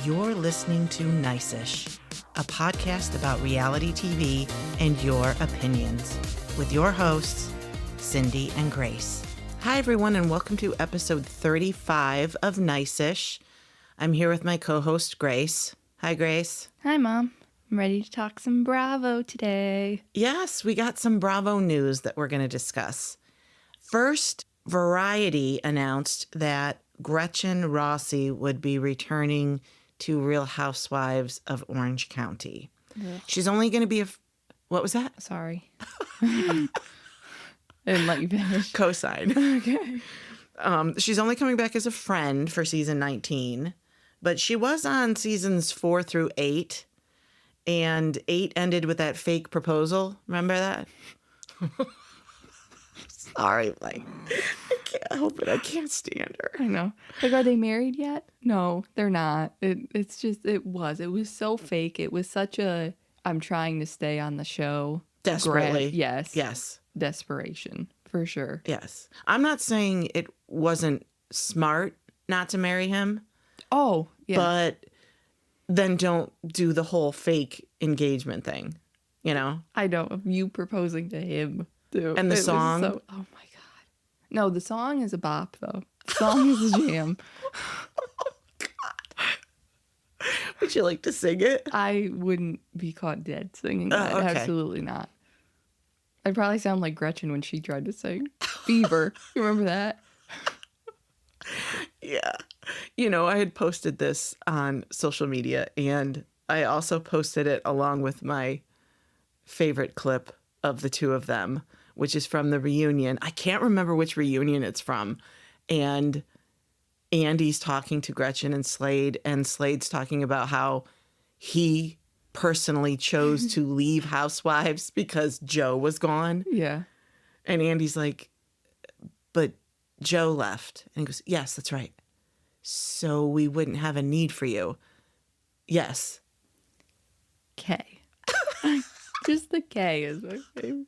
You're listening to Nice-ish, a podcast about reality TV and your opinions, with your hosts, Cindy and Grace. Hi, everyone, and welcome to episode 35 of Nice-ish. I'm here with my co-host, Grace. Hi, Grace. Hi, Mom. I'm ready to talk some Bravo today. Yes, we got some Bravo news that we're going to discuss. First, Variety announced that Gretchen Rossi would be returning to Real Housewives of Orange County. Ugh. She's only going to be what was that? Sorry. I didn't let you finish. Cosign. Okay. She's only coming back as a friend for season 19, but she was on seasons 4 through 8, and 8 ended with that fake proposal. Remember that? Sorry, like, I can't help it. I can't stand her. I know. Like, are they married yet? No, they're not. It was so fake. It was such a, I'm trying to stay on the show. Desperately. Yes. Yes. Desperation, for sure. Yes. I'm not saying it wasn't smart not to marry him. Oh, yeah. But then don't do the whole fake engagement thing, you know? I know. You proposing to him, too. And the song? Oh, my God. No, the song is a bop, though. The song is a jam. Would you like to sing it? I wouldn't be caught dead singing that. Okay. Absolutely not. I'd probably sound like Gretchen when she tried to sing Fever. You remember that? Yeah. You know, I had posted this on social media, and I also posted it along with my favorite clip of the two of them, which is from the reunion. I can't remember which reunion it's from. And Andy's talking to Gretchen and Slade's talking about how he personally chose to leave Housewives because Joe was gone. Yeah. And Andy's like, but Joe left. And he goes, yes, that's right. So we wouldn't have a need for you. Yes. K. Just the K is my favorite.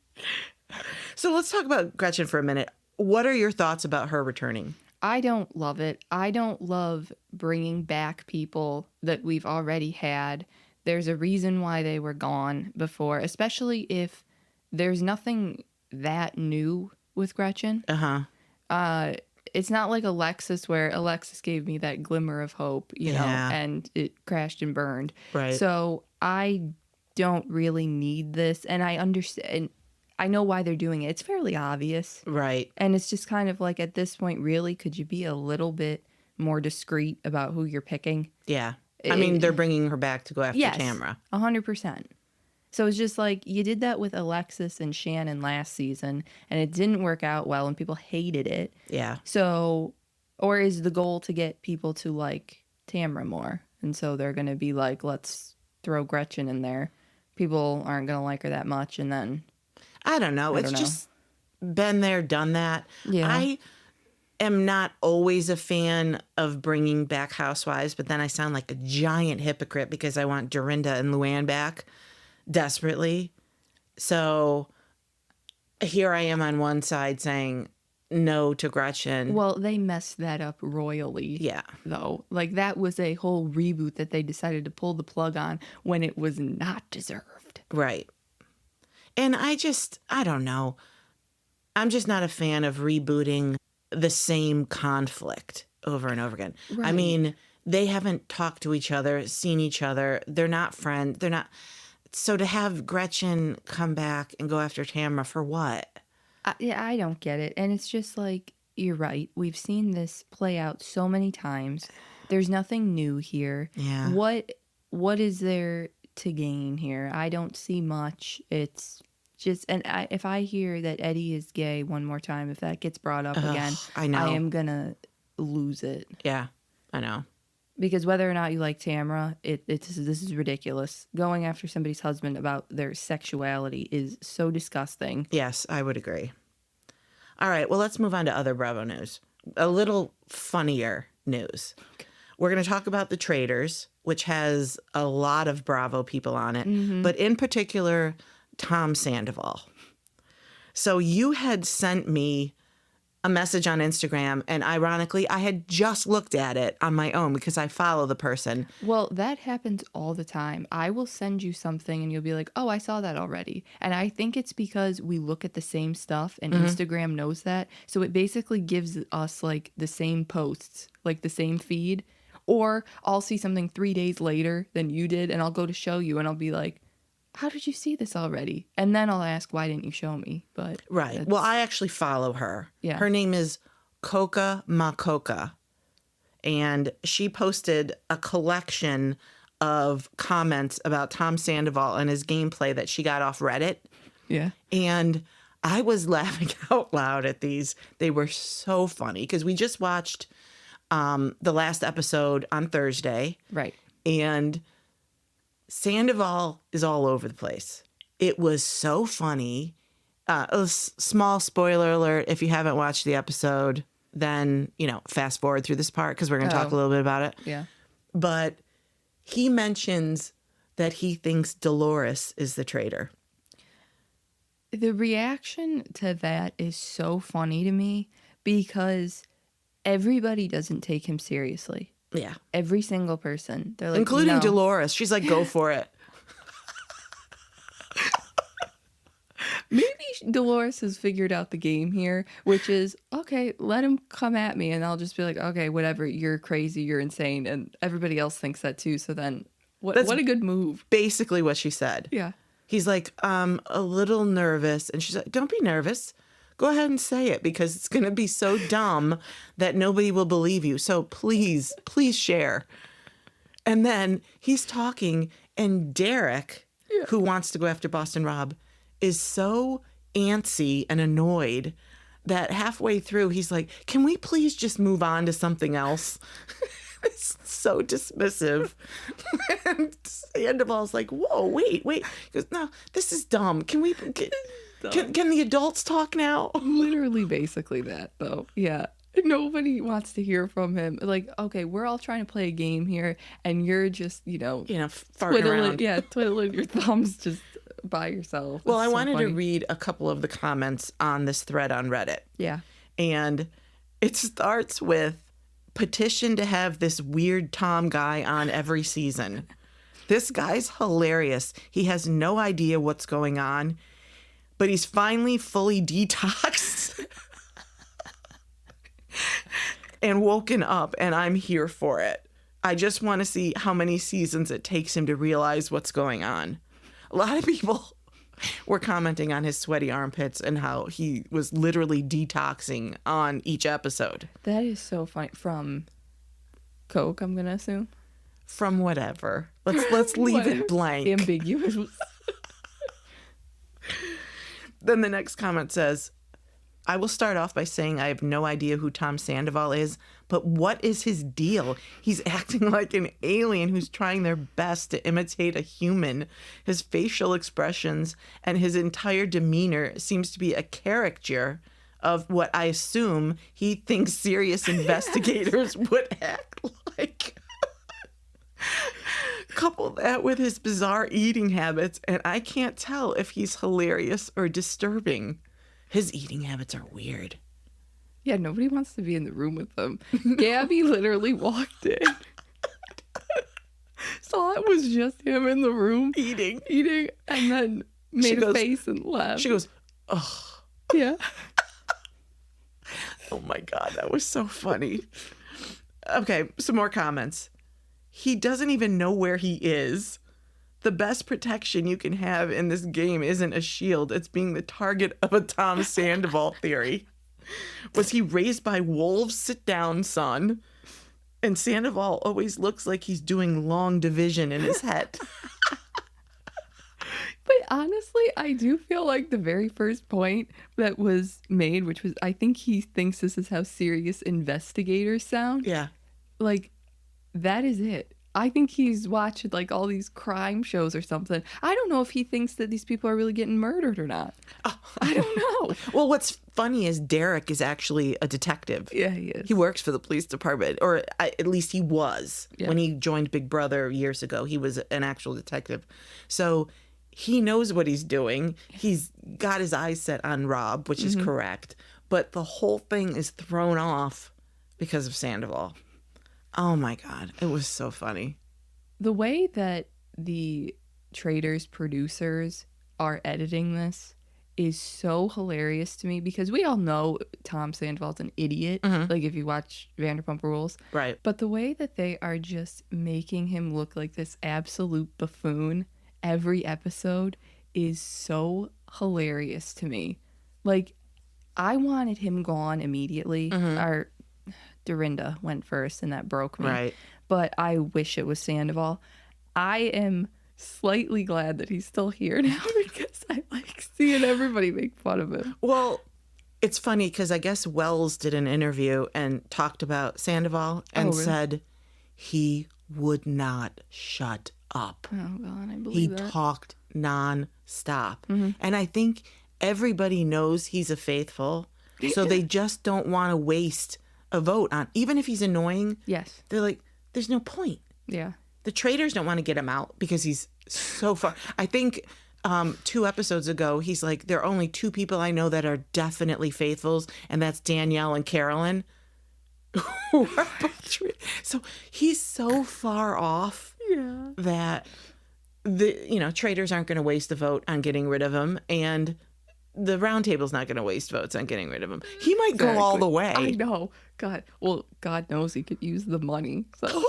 So let's talk about Gretchen for a minute. What are your thoughts about her returning? I don't love it. I don't love bringing back people that we've already had. There's a reason why they were gone before, especially if there's nothing that new with Gretchen. It's not like Alexis, where Alexis gave me that glimmer of hope, you know, and it crashed and burned. Right. So I don't really need this, and I understand. I know why they're doing it. It's fairly obvious. Right. And it's just kind of like, at this point, really, could you be a little bit more discreet about who you're picking? Yeah. I mean, they're bringing her back to go after Tamra. 100%. So it's just like, you did that with Alexis and Shannon last season, and it didn't work out well, and people hated it. Yeah. So, or is the goal to get people to like Tamra more? And so they're going to be like, let's throw Gretchen in there. People aren't going to like her that much, and then... I don't know. It's just been there, done that. Yeah. I am not always a fan of bringing back Housewives, but then I sound like a giant hypocrite because I want Dorinda and Luann back desperately. So here I am on one side saying no to Gretchen. Well, they messed that up royally. Yeah. Though. Like, that was a whole reboot that they decided to pull the plug on when it was not deserved. Right. And I don't know. I'm just not a fan of rebooting the same conflict over and over again. Right. I mean, they haven't talked to each other, seen each other. They're not friends. They're not. So to have Gretchen come back and go after Tamra for what? I don't get it. And it's just like, you're right. We've seen this play out so many times. There's nothing new here. Yeah. What is there to gain here? I don't see much. It's just, and if I hear that Eddie is gay one more time, if that gets brought up again, I know. I am gonna lose it. Yeah, I know. Because whether or not you like Tamra, this is ridiculous. Going after somebody's husband about their sexuality is so disgusting. Yes, I would agree. All right, well, let's move on to other Bravo news. A little funnier news. Okay. We're going to talk about the Traitors, which has a lot of Bravo people on it, but in particular, Tom Sandoval. So you had sent me a message on Instagram, and ironically, I had just looked at it on my own because I follow the person. Well, that happens all the time. I will send you something and you'll be like, oh, I saw that already. And I think it's because we look at the same stuff and Instagram knows that. So it basically gives us like the same posts, like the same feed. Or I'll see something 3 days later than you did and I'll go to show you and I'll be like, how did you see this already? And then I'll ask, why didn't you show me? But Right. Well, I actually follow her. Yeah. Her name is Coca Macoca. And she posted a collection of comments about Tom Sandoval and his gameplay that she got off Reddit. Yeah. And I was laughing out loud at these. They were so funny because we just watched the last episode on Thursday. Right. And Sandoval is all over the place. It was so funny. A small spoiler alert. If you haven't watched the episode, then, fast forward through this part because we're going to talk a little bit about it. Yeah. But he mentions that he thinks Dolores is the traitor. The reaction to that is so funny to me because everybody doesn't take him seriously. Yeah. Every single person. They're like, including no. Dolores. She's like, go for it. Maybe Dolores has figured out the game here, which is, okay, let him come at me and I'll just be like, okay, whatever, you're crazy, you're insane. And everybody else thinks that too. So then what a good move. Basically what she said. Yeah. He's like, a little nervous. And she's like, don't be nervous. Go ahead and say it because it's going to be so dumb that nobody will believe you. So please share. And then he's talking and Derek, who wants to go after Boston Rob, is so antsy and annoyed that halfway through he's like, can we please just move on to something else? It's so dismissive. And Sandoval's like, whoa, wait. He goes, no, this is dumb. Can the adults talk now? Literally basically that though. Yeah. Nobody wants to hear from him. Like, okay, we're all trying to play a game here and you're just, farting around. Yeah, twiddling your thumbs just by yourself. Well, It's I so wanted to funny. read a couple of the comments on this thread on Reddit. Yeah. And it starts with petition to have this weird Tom guy on every season. This guy's hilarious. He has no idea what's going on, but he's finally fully detoxed and woken up, and I'm here for it. I just want to see how many seasons it takes him to realize what's going on. A lot of people were commenting on his sweaty armpits and how he was literally detoxing on each episode. That is so funny. From Coke, I'm gonna assume. From whatever. Let's leave it blank. Ambiguous. Then the next comment says, I will start off by saying I have no idea who Tom Sandoval is, but what is his deal? He's acting like an alien who's trying their best to imitate a human. His facial expressions and his entire demeanor seems to be a caricature of what I assume he thinks serious investigators would act like. Couple that with his bizarre eating habits, and I can't tell if he's hilarious or disturbing. His eating habits are weird. Yeah, nobody wants to be in the room with them. Gabby literally walked in. Saw it was just him in the room Eating. and then made a face and left. She goes, oh. Yeah. Oh my God, that was so funny. Okay, some more comments. He doesn't even know where he is. The best protection you can have in this game isn't a shield. It's being the target of a Tom Sandoval theory. Was he raised by wolves? Sit down, son. And Sandoval always looks like he's doing long division in his head. But honestly, I do feel like the very first point that was made, which was, I think he thinks this is how serious investigators sound. Yeah. Like, that is it. I think he's watched like all these crime shows or something. I don't know if he thinks that these people are really getting murdered or not. Oh. I don't know. Well, what's funny is Derek is actually a detective. Yeah, he is. He works for the police department, or at least he was. Yeah. When he joined Big Brother years ago. He was an actual detective. So he knows what he's doing. He's got his eyes set on Rob, which is correct. but the whole thing is thrown off because of Sandoval. Oh my God. It was so funny. The way that the Traitors producers are editing this is so hilarious to me because we all know Tom Sandoval's an idiot. Like if you watch Vanderpump Rules. Right. But the way that they are just making him look like this absolute buffoon every episode is so hilarious to me. Like, I wanted him gone immediately. Our Dorinda went first, and that broke me. Right. But I wish it was Sandoval. I am slightly glad that he's still here now because I like seeing everybody make fun of him. Well, it's funny because I guess Wells did an interview and talked about Sandoval and said he would not shut up. Oh, God, I believe that. He talked nonstop. And I think everybody knows he's a faithful, so they just don't want to waste a vote on, even if he's annoying. Yes. They're like, there's no point. Yeah. The Traitors don't want to get him out because he's so far. I think 2 episodes ago, he's like, there are only 2 people I know that are definitely faithfuls, and that's Danielle and Carolyn. So he's so far off that the Traitors aren't going to waste a vote on getting rid of him, and the round table's not going to waste votes on getting rid of him. He might go all the way. I know. God. Well, God knows he could use the money. So.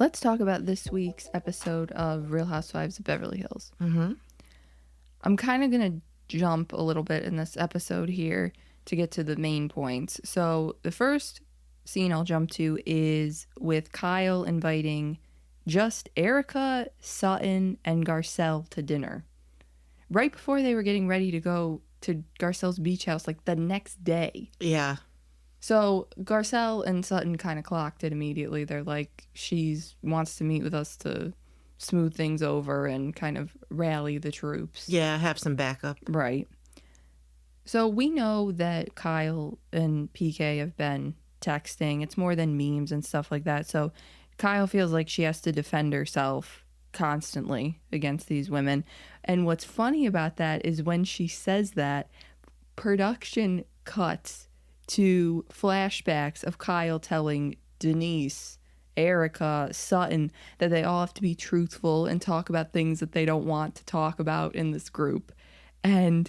Let's talk about this week's episode of Real Housewives of Beverly Hills. I'm kind of going to jump a little bit in this episode here to get to the main points. So the first scene I'll jump to is with Kyle inviting just Erica, Sutton, and Garcelle to dinner. Right before they were getting ready to go to Garcelle's beach house, like the next day. Yeah. So Garcelle and Sutton kind of clocked it immediately. They're like, she wants to meet with us to smooth things over and kind of rally the troops. Yeah, have some backup. Right. So we know that Kyle and PK have been texting. It's more than memes and stuff like that. So Kyle feels like she has to defend herself constantly against these women. And what's funny about that is when she says that, production cuts to flashbacks of Kyle telling Denise, Erica, Sutton that they all have to be truthful and talk about things that they don't want to talk about in this group. And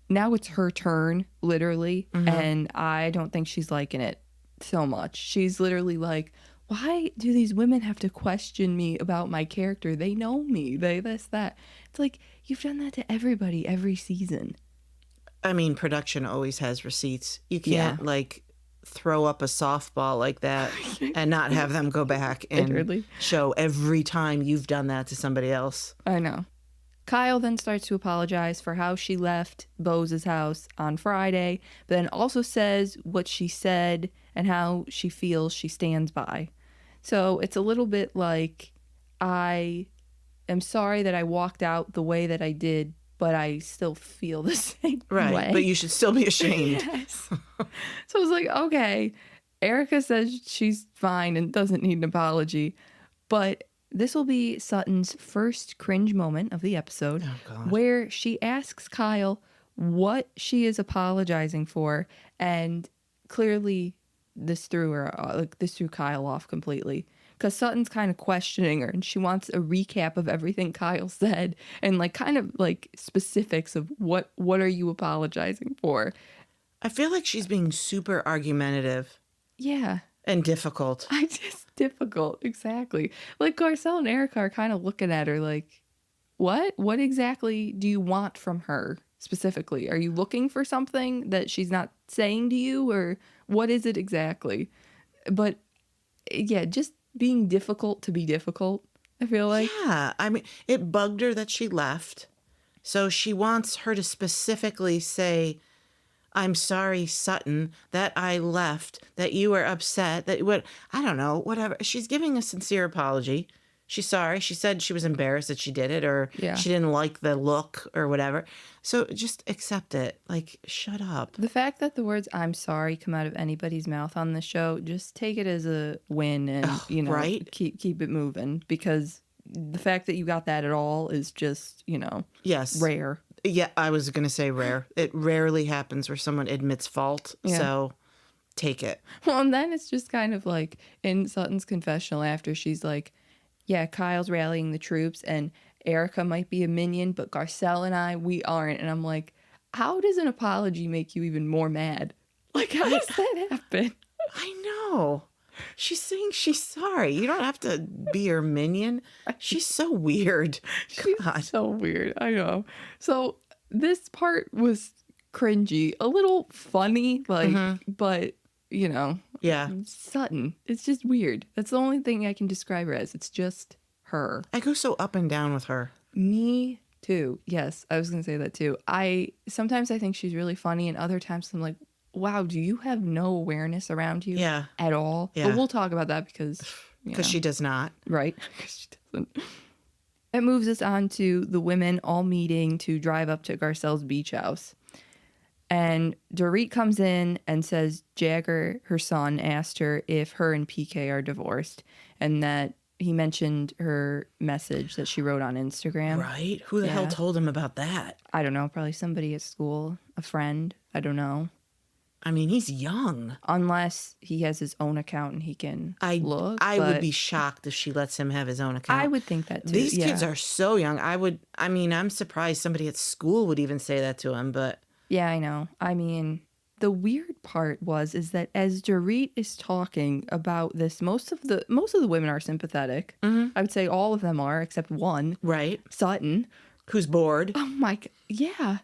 now it's her turn, literally, and I don't think she's liking it so much. She's literally like, why do these women have to question me about my character? They know me. They this, that. It's like, you've done that to everybody every season. I mean, production always has receipts. You can't, like, throw up a softball like that and not have them go back and Literally. show every time you've done that to somebody else. I know. Kyle then starts to apologize for how she left Bose's house on Friday, but then also says what she said and how she feels she stands by. So it's a little bit like, I am sorry that I walked out the way that I did, but I still feel the same way. But you should still be ashamed. Yes. So I was like, okay, Erica says she's fine and doesn't need an apology, but this will be Sutton's first cringe moment of the episode, where she asks Kyle what she is apologizing for, and clearly this threw Kyle off completely. Because Sutton's kind of questioning her, and she wants a recap of everything Kyle said, and like kind of like specifics of what are you apologizing for. I feel like she's being super argumentative. Yeah. And difficult. Difficult, exactly. Like Garcelle and Erica are kind of looking at her like, what? What exactly do you want from her specifically? Are you looking for something that she's not saying to you, or what is it exactly? But yeah, just being difficult to be difficult, I feel like. Yeah, I mean, it bugged her that she left. So she wants her to specifically say, I'm sorry, Sutton, that I left, that you were upset, that what, I don't know, whatever. She's giving a sincere apology. She's sorry. She said she was embarrassed that she did it, or she didn't like the look or whatever. So just accept it. Like, shut up. The fact that the words I'm sorry come out of anybody's mouth on the show, just take it as a win and, right? keep it moving, because the fact that you got that at all is just, Yes. rare. Yeah, I was going to say rare. It rarely happens where someone admits fault. Yeah. So take it. Well, and then it's just kind of like in Sutton's confessional after she's like, yeah, Kyle's rallying the troops and Erica might be a minion, but Garcelle and I, we aren't. And I'm like, how does an apology make you even more mad? Like, how does that happen? I know. She's saying she's sorry. You don't have to be her minion. She's so weird. God. She's so weird. I know. So this part was cringy, a little funny, like, but, Yeah. Sutton. It's just weird. That's the only thing I can describe her as. It's just her. I go so up and down with her. Me too. Yes, I was going to say that too. Sometimes I think she's really funny, and other times I'm like, wow, do you have no awareness around you at all? Yeah. But we'll talk about that because she does not. Right. She doesn't. It moves us on to the women all meeting to drive up to Garcelle's beach house. And Dorit comes in and says Jagger, her son, asked her if her and PK are divorced, and that he mentioned her message that she wrote on Instagram. Right? Who the hell told him about that? I don't know. Probably somebody at school, a friend. I don't know. I mean, he's young. Unless he has his own account and he can look. I would be shocked if she lets him have his own account. I would think that too. These kids are so young. I'm surprised somebody at school would even say that to him, but. Yeah, I know. I mean, the weird part is that as Dorit is talking about this, most of the women are sympathetic. Mm-hmm. I would say all of them are, except one. Right. Sutton. Who's bored. Oh my God. Yeah.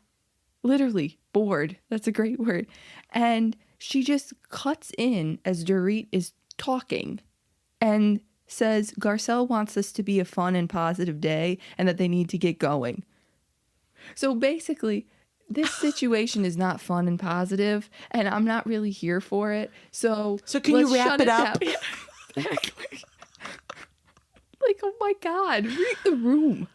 Literally bored. That's a great word. And she just cuts in as Dorit is talking and says Garcelle wants this to be a fun and positive day and that they need to get going. So basically, this situation is not fun and positive, and I'm not really here for it. So can you wrap it up? Yeah, exactly. Like, oh my God, read the room.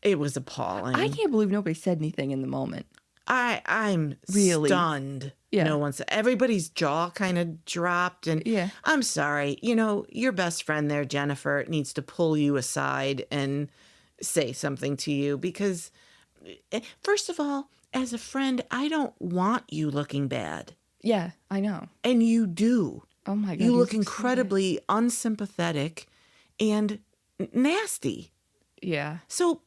It was appalling. I can't believe nobody said anything in the moment. I'm really stunned. Yeah. No one said. Everybody's jaw kind of dropped, and I'm sorry. Your best friend there, Jennifer, needs to pull you aside and say something to you because, first of all, as a friend, I don't want you looking bad. Yeah, I know. And you do. Oh my God. You look incredibly unsympathetic and nasty. Yeah. So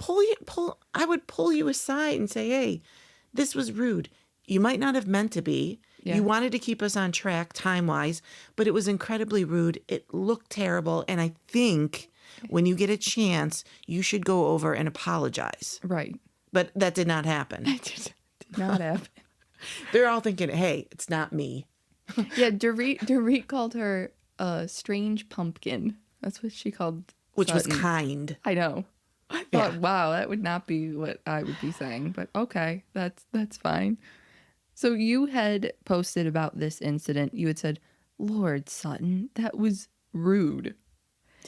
I would pull you aside and say, hey, this was rude. You might not have meant to be. Yeah. You wanted to keep us on track time-wise, but it was incredibly rude. It looked terrible. And I think when you get a chance, you should go over and apologize. Right. But that did not happen. It did not happen. They're all thinking, hey, it's not me. Yeah, Dorit called her a strange pumpkin. That's what she called Which Sutton. Was kind. I know. I thought, wow, that would not be what I would be saying. But okay, that's fine. So you had posted about this incident. You had said, Lord, Sutton, that was rude.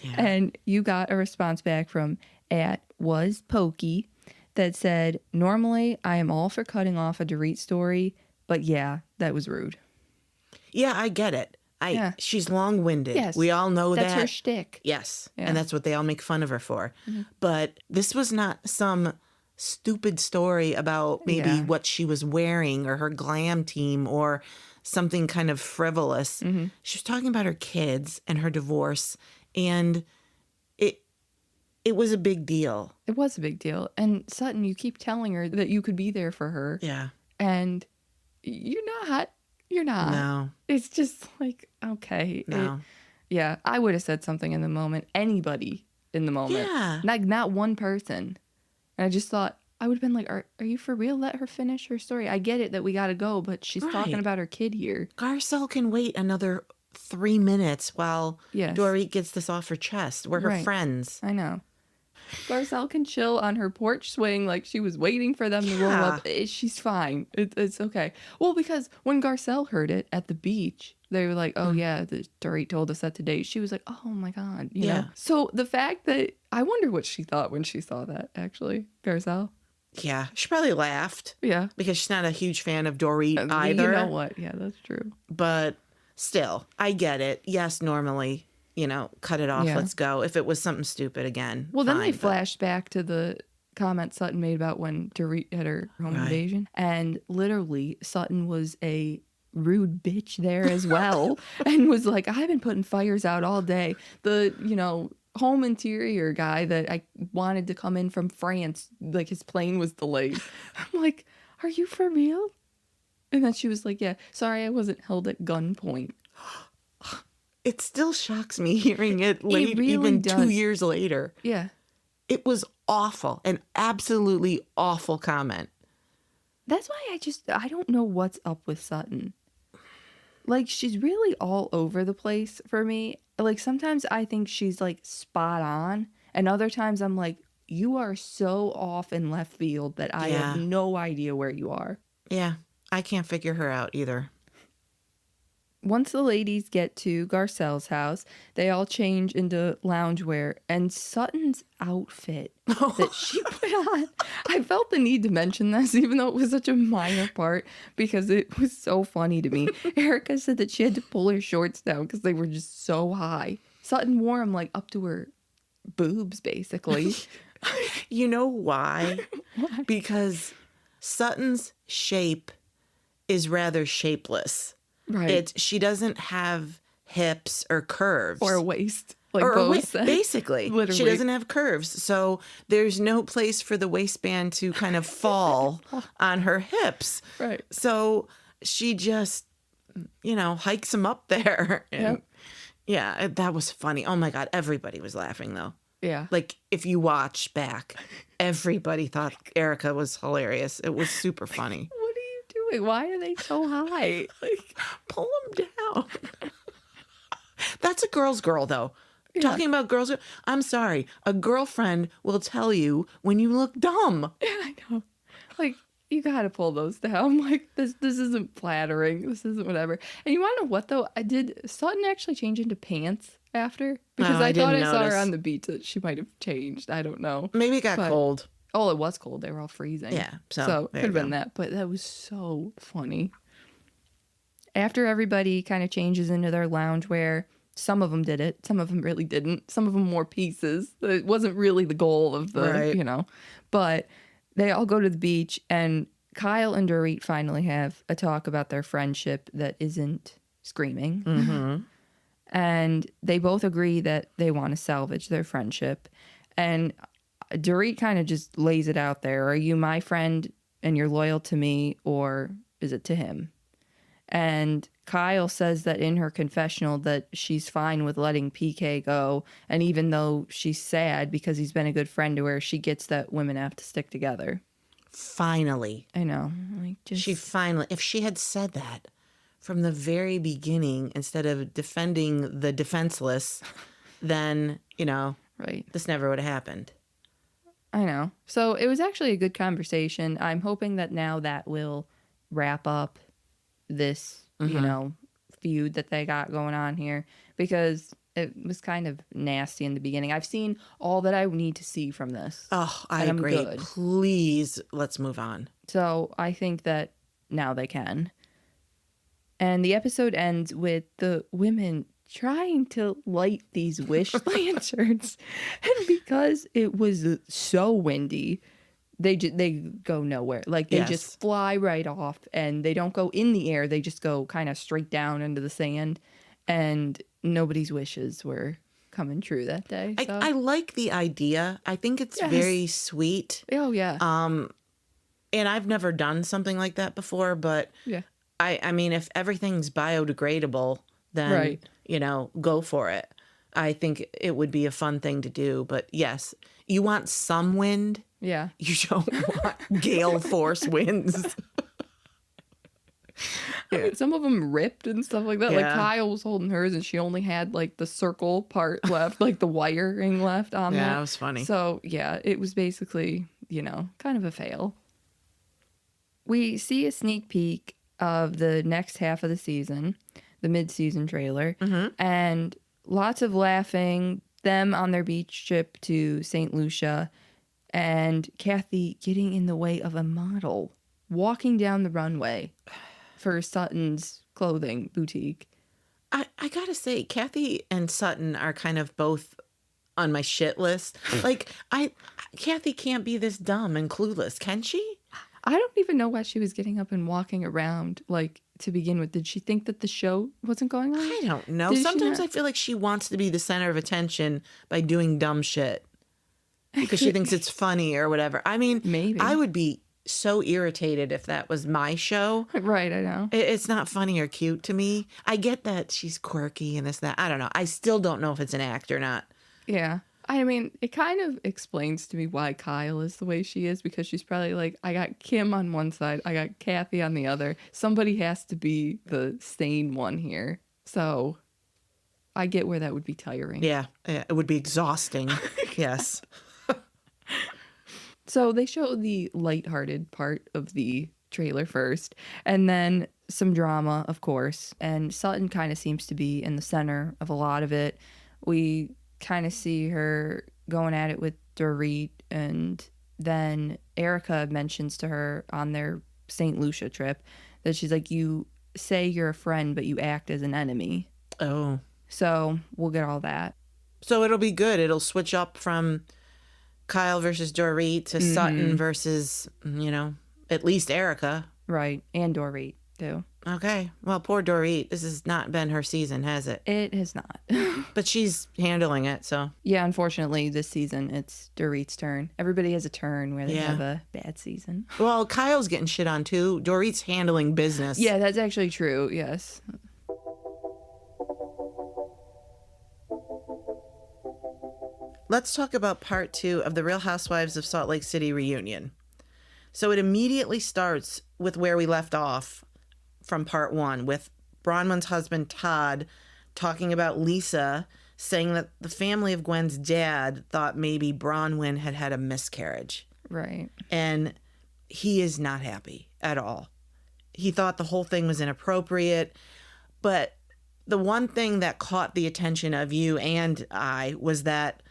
Yeah. And you got a response back from @waspokey that said, normally I am all for cutting off a Dorit story, but yeah, that was rude. Yeah, I get it. She's long-winded. Yes. We all know that's that. Her shtick. Yes. Yeah. And that's what they all make fun of her for. Mm-hmm. But this was not some stupid story about maybe what she was wearing or her glam team or something kind of frivolous. Mm-hmm. She was talking about her kids and her divorce, and it was a big deal. It was a big deal. And Sutton, you keep telling her that you could be there for her. Yeah. And you're not. You're not. No. It's just like, okay. No. I would have said something in the moment. Anybody in the moment. Yeah. Like, not one person. And I just thought, I would have been like, are you for real? Let her finish her story. I get it that we got to go, but she's talking about her kid here. Garcelle can wait another 3 minutes while Dorit gets this off her chest. We're her friends. I know. Garcelle can chill on her porch swing like she was waiting for them to roll up. She's fine. It's okay. Well, because when Garcelle heard it at the beach, they were like, oh, yeah, Dorit told us that today. She was like, oh, my God. You know? So the fact that I wonder what she thought when she saw that, actually, Garcelle. Yeah, she probably laughed. Yeah. Because she's not a huge fan of Dorit either. You know what? Yeah, that's true. But still, I get it. Yes, normally cut it off. Yeah. Let's go. If it was something stupid again. Well, then they fine, flashed back to the comment Sutton made about when Dorit had her home Right. invasion. And literally, Sutton was a rude bitch there as well. And was like, I've been putting fires out all day. The, home interior guy that I wanted to come in from France, like his plane was delayed. I'm like, are you for real? And then she was like, yeah, sorry, I wasn't held at gunpoint. It still shocks me hearing it late, really even does. 2 years later. Yeah. It was awful, an absolutely awful comment. That's why I don't know what's up with Sutton. Like, she's really all over the place for me. Like, sometimes I think she's, like, spot on. And other times I'm like, you are so off in left field that I have no idea where you are. Yeah, I can't figure her out either. Once the ladies get to Garcelle's house, they all change into loungewear, and Sutton's outfit that she put on, I felt the need to mention this, even though it was such a minor part, because it was so funny to me. Erica said that she had to pull her shorts down because they were just so high. Sutton wore them like up to her boobs, basically. You know why? Why? Because Sutton's shape is rather shapeless. Right. She doesn't have hips or curves. Or a waist. Like or both said. basically. Literally. She doesn't have curves. So there's no place for the waistband to kind of fall on her hips. Right. So she just, hikes them up there. And Yep. Yeah, that was funny. Oh my God. Everybody was laughing though. Yeah. Like if you watch back, everybody thought Erica was hilarious. It was super funny. What are you doing? Why are they so high? Like, Pull them down. That's a girl's girl, though. Yeah. Talking about girls, I'm sorry. A girlfriend will tell you when you look dumb. yeah, I know. Like, you gotta pull those down. Like, this isn't flattering. This isn't whatever. And you wanna know what, though? Did Sutton actually change into pants after? Because I thought I saw her on the beach that she might have changed. I don't know. Maybe it got cold. Oh, it was cold. They were all freezing. Yeah. So could have been that. But that was so funny. After everybody kind of changes into their loungewear, some of them did it. Some of them really didn't. Some of them wore pieces. It wasn't really the goal of the, Right. But they all go to the beach, and Kyle and Dorit finally have a talk about their friendship that isn't screaming. Mm-hmm. And they both agree that they want to salvage their friendship. And Dorit kind of just lays it out there. Are you my friend and you're loyal to me, or is it to him? And Kyle says that in her confessional that she's fine with letting PK go. And even though she's sad because he's been a good friend to her, she gets that women have to stick together. Finally. I know. If she had said that from the very beginning instead of defending the defenseless, then, Right. this never would have happened. I know. So it was actually a good conversation. I'm hoping that now that will wrap up this, feud that they got going on here, because it was kind of nasty in the beginning. I've seen all that I need to see from this. Oh, I and I'm agree. good. Please, let's move on. So I think that now they can. And the episode ends with the women trying to light these wish lanterns. And because it was so windy, they go nowhere. Like, they just fly right off, and they don't go in the air. They just go kind of straight down into the sand. And nobody's wishes were coming true that day. So. I like the idea. I think it's very sweet. Oh, yeah. And I've never done something like that before, but yeah. I mean, if everything's biodegradable, then, go for it. I think it would be a fun thing to do. But yes, you want some wind. Yeah. You don't want gale force winds. I mean, some of them ripped and stuff like that. Yeah. Like, Kyle was holding hers, and she only had, like, the circle part left, like the wiring left on that. Yeah, it was funny. So, yeah, it was basically, kind of a fail. We see a sneak peek of the next half of the season, the mid-season trailer, and lots of laughing, them on their beach trip to St. Lucia, and Kathy getting in the way of a model walking down the runway for Sutton's clothing boutique. I gotta say, Kathy and Sutton are kind of both on my shit list. Like, Kathy can't be this dumb and clueless, can she? I don't even know why she was getting up and walking around, like, to begin with. Did she think that the show wasn't going on? I don't know. Sometimes I feel like she wants to be the center of attention by doing dumb shit because she thinks it's funny or whatever. I mean, Maybe. I would be so irritated if that was my show. Right, I know. It's not funny or cute to me. I get that she's quirky and this, that. I don't know. I still don't know if it's an act or not. Yeah. I mean, it kind of explains to me why Kyle is the way she is, because she's probably like, I got Kim on one side, I got Kathy on the other. Somebody has to be the sane one here. So I get where that would be tiring. Yeah, it would be exhausting. Yes. So they show the lighthearted part of the trailer first, and then some drama, of course. And Sutton kind of seems to be in the center of a lot of it. We kind of see her going at it with Dorit, and then Erica mentions to her on their St. Lucia trip that she's like, you say you're a friend, but you act as an enemy. Oh. So we'll get all that. So it'll be good. It'll switch up from Kyle versus Dorit to Sutton versus, at least Erica. Right. And Dorit, too. Okay. Well, poor Dorit. This has not been her season, has it? It has not. But she's handling it, so. Yeah, unfortunately, this season, it's Dorit's turn. Everybody has a turn where they have a bad season. Well, Kyle's getting shit on, too. Dorit's handling business. Yeah, that's actually true, yes. Let's talk about part 2 of the Real Housewives of Salt Lake City reunion. So it immediately starts with where we left off from part 1, with Bronwyn's husband, Todd, talking about Lisa, saying that the family of Gwen's dad thought maybe Bronwyn had had a miscarriage. Right. And he is not happy at all. He thought the whole thing was inappropriate. But the one thing that caught the attention of you and I was that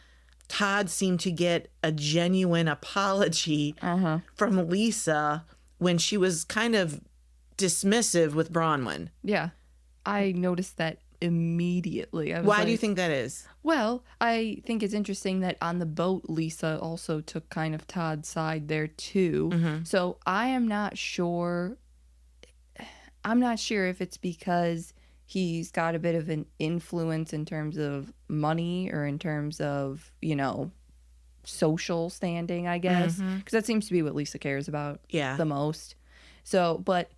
Todd seemed to get a genuine apology from Lisa when she was kind of dismissive with Bronwyn. Yeah. I noticed that immediately. Why do you think that is? Well, I think it's interesting that on the boat, Lisa also took kind of Todd's side there too. So I am not sure. I'm not sure if it's because he's got a bit of an influence in terms of money or in terms of, social standing, I guess. Because that seems to be what Lisa cares about the most. So, but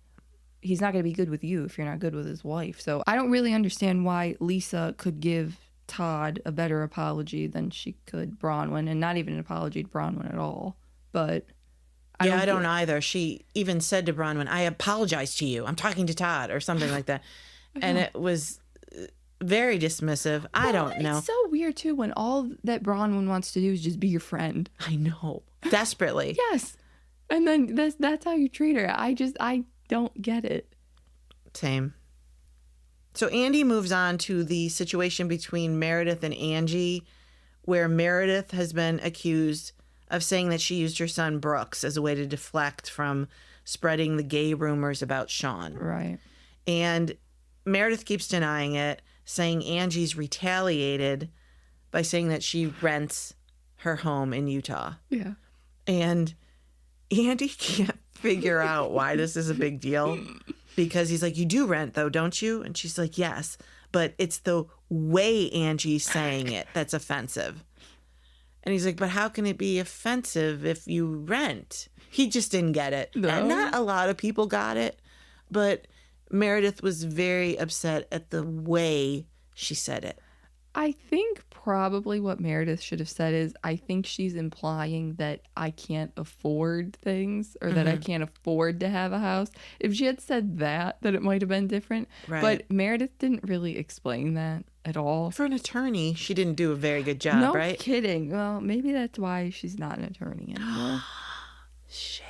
he's not going to be good with you if you're not good with his wife. So I don't really understand why Lisa could give Todd a better apology than she could Bronwyn, and not even an apology to Bronwyn at all. But I don't either. She even said to Bronwyn, I apologize to you. I'm talking to Todd or something like that. And it was very dismissive. I don't know. It's so weird, too, when all that Bronwyn wants to do is just be your friend. I know. Desperately. Yes. And then that's how you treat her. I don't get it. Same. So Andy moves on to the situation between Meredith and Angie, where Meredith has been accused of saying that she used her son Brooks as a way to deflect from spreading the gay rumors about Sean. Right. And Meredith keeps denying it, saying Angie's retaliated by saying that she rents her home in Utah. Yeah. And Andy can't figure out why this is a big deal, because he's like, you do rent though, don't you? And she's like, yes, but it's the way Angie's saying it that's offensive. And he's like, but how can it be offensive if you rent? He just didn't get it. No. And not a lot of people got it, but Meredith was very upset at the way she said it. I think probably what Meredith should have said is, I think she's implying that I can't afford things, or that I can't afford to have a house. If she had said that, then it might have been different. Right. But Meredith didn't really explain that at all. For an attorney, she didn't do a very good job, right? No kidding. Well, maybe that's why she's not an attorney anymore. Shade.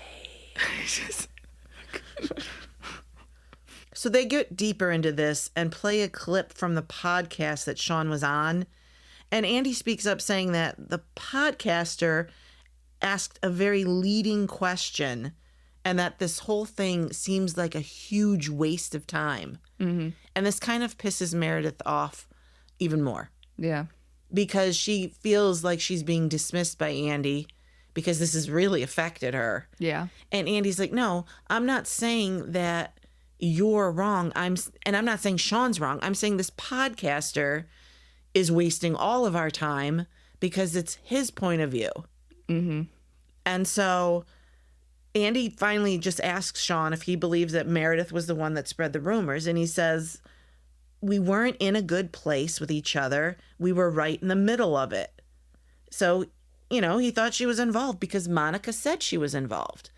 So they get deeper into this and play a clip from the podcast that Sean was on. And Andy speaks up saying that the podcaster asked a very leading question and that this whole thing seems like a huge waste of time. Mm-hmm. And this kind of pisses Meredith off even more. Yeah. Because she feels like she's being dismissed by Andy because this has really affected her. Yeah. And Andy's like, no, I'm not saying that you're wrong. I'm not saying Sean's wrong. I'm saying this podcaster is wasting all of our time because it's his point of view. Mm-hmm. And so Andy finally just asks Sean if he believes that Meredith was the one that spread the rumors. And he says, we weren't in a good place with each other. We were right in the middle of it. So, he thought she was involved because Monica said she was involved.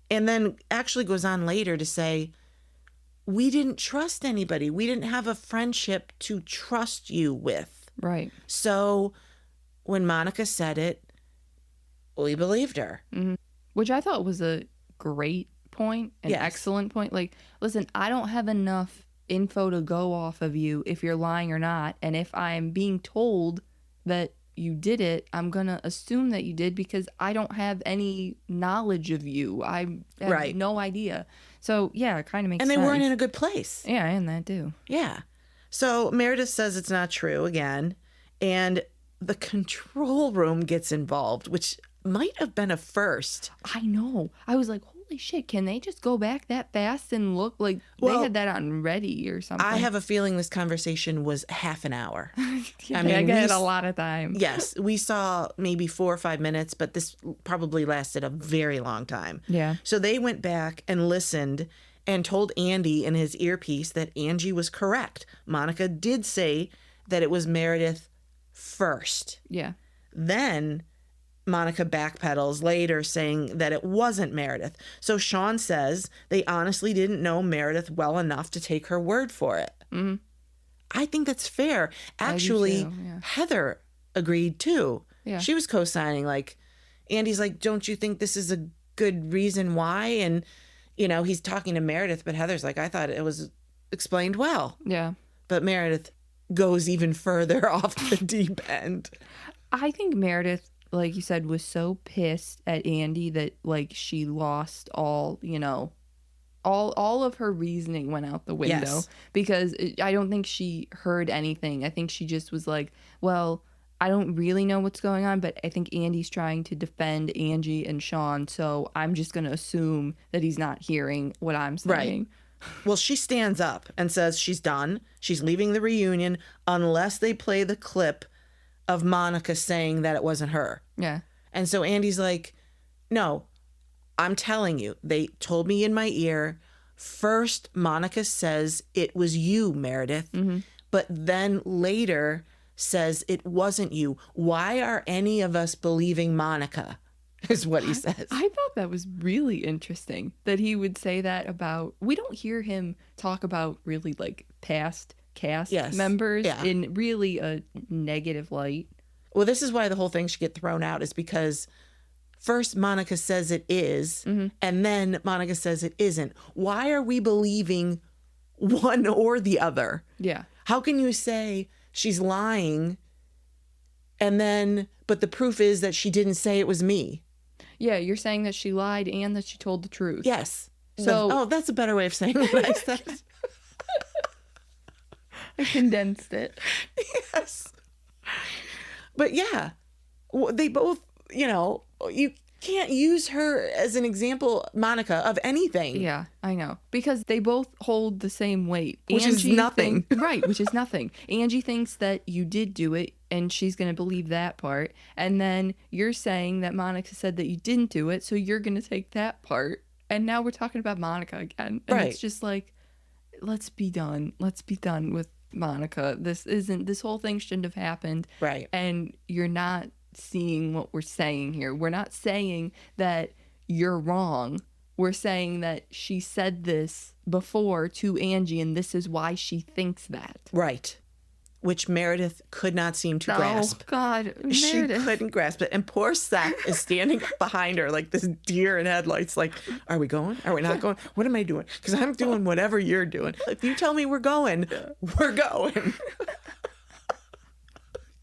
And then actually goes on later to say, we didn't trust anybody. We didn't have a friendship to trust you with. Right. So when Monica said it, we believed her. Mm-hmm. Which I thought was a great point, an excellent point. Like, listen, I don't have enough info to go off of you if you're lying or not. And if I'm being told that you did it, I'm going to assume that you did because I don't have any knowledge of you. I have no idea. So, yeah, it kind of makes sense. And they weren't in a good place. Yeah, and that too. Yeah. So Meredith says it's not true again. And the control room gets involved, which might have been a first. I know. I was like, holy shit, can they just go back that fast and look like they had that on ready or something? I have a feeling this conversation was half an hour. I mean, I get a lot of time. Yes. We saw maybe 4 or 5 minutes, but this probably lasted a very long time. Yeah. So they went back and listened and told Andy in his earpiece that Angie was correct. Monica did say that it was Meredith first. Yeah. Then Monica backpedals later saying that it wasn't Meredith. So Sean says they honestly didn't know Meredith well enough to take her word for it. Mm-hmm. I think that's fair. Actually, Heather agreed too. Yeah. She was co-signing. Like, Andy's like, don't you think this is a good reason why? And, he's talking to Meredith, but Heather's like, I thought it was explained well. Yeah. But Meredith goes even further off the deep end. I think Meredith, like you said, was so pissed at Andy that like she lost all of her reasoning went out the window because I don't think she heard anything. I think she just was like, well, I don't really know what's going on, but I think Andy's trying to defend Angie and Sean, so I'm just going to assume that he's not hearing what I'm saying. Right. Well, she stands up and says she's done. She's leaving the reunion unless they play the clip of Monica saying that it wasn't her. Yeah. And so Andy's like, no, I'm telling you, they told me in my ear, first Monica says it was you, Meredith, but then later says it wasn't you. Why are any of us believing Monica? Is what he says. I thought that was really interesting that he would say that about, we don't hear him talk about really like past cast members in really a negative light. Well, this is why the whole thing should get thrown out, is because first Monica says it is, and then Monica says it isn't. Why are we believing one or the other? Yeah. How can you say she's lying but the proof is that she didn't say it was me? Yeah, you're saying that she lied and that she told the truth. Yes. So, that's a better way of saying what I said. I condensed it. Yes. But yeah, they both, you can't use her as an example, Monica, of anything. Yeah, I know. Because they both hold the same weight. Which is nothing. Right, which is nothing. Angie thinks that you did do it, and she's going to believe that part. And then you're saying that Monica said that you didn't do it, so you're going to take that part. And now we're talking about Monica again. And it's just like, let's be done. Let's be done with Monica. This whole thing shouldn't have happened. Right. And you're not seeing what we're saying here. We're not saying that you're wrong. We're saying that she said this before to Angie, and this is why she thinks that. Right. Which Meredith could not seem to grasp. Oh, God. Meredith. She couldn't grasp it. And poor Seth is standing behind her like this deer in headlights. Like, are we going? Are we not going? What am I doing? Because I'm doing whatever you're doing. If you tell me we're going, we're going.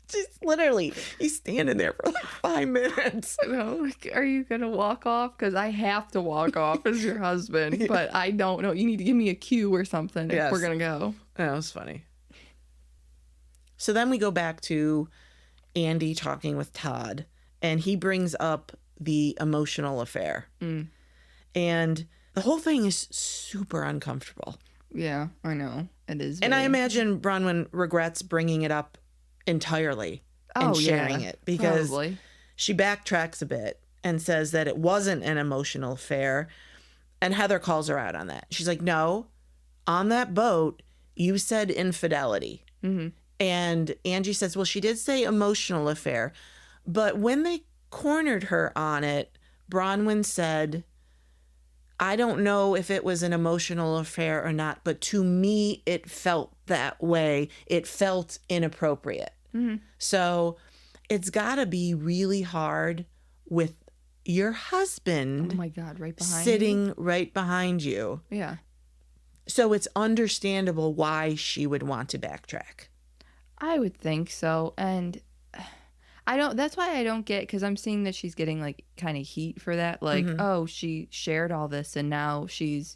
Just literally, he's standing there for like 5 minutes. No, like, are you gonna walk off? Because I have to walk off as your husband, but I don't know. You need to give me a cue or something if we're gonna go. That was funny. So then we go back to Andy talking with Todd, and he brings up the emotional affair. And the whole thing is super uncomfortable. Yeah, I know. It is. And I imagine Bronwyn regrets bringing it up entirely and sharing it, because she backtracks a bit and says that it wasn't an emotional affair, and Heather calls her out on that. She's like, no, on that boat you said infidelity. And Angie says, well, she did say emotional affair, but when they cornered her on it, Bronwyn said, I don't know if it was an emotional affair or not, but to me it felt that way. It felt inappropriate. So it's got to be really hard with your husband. Oh my God, right behind sitting right behind you. Yeah. So it's understandable why she would want to backtrack. I would think so. And that's why I don't get, because I'm seeing that she's getting like kind of heat for that. Like, oh, she shared all this and now she's,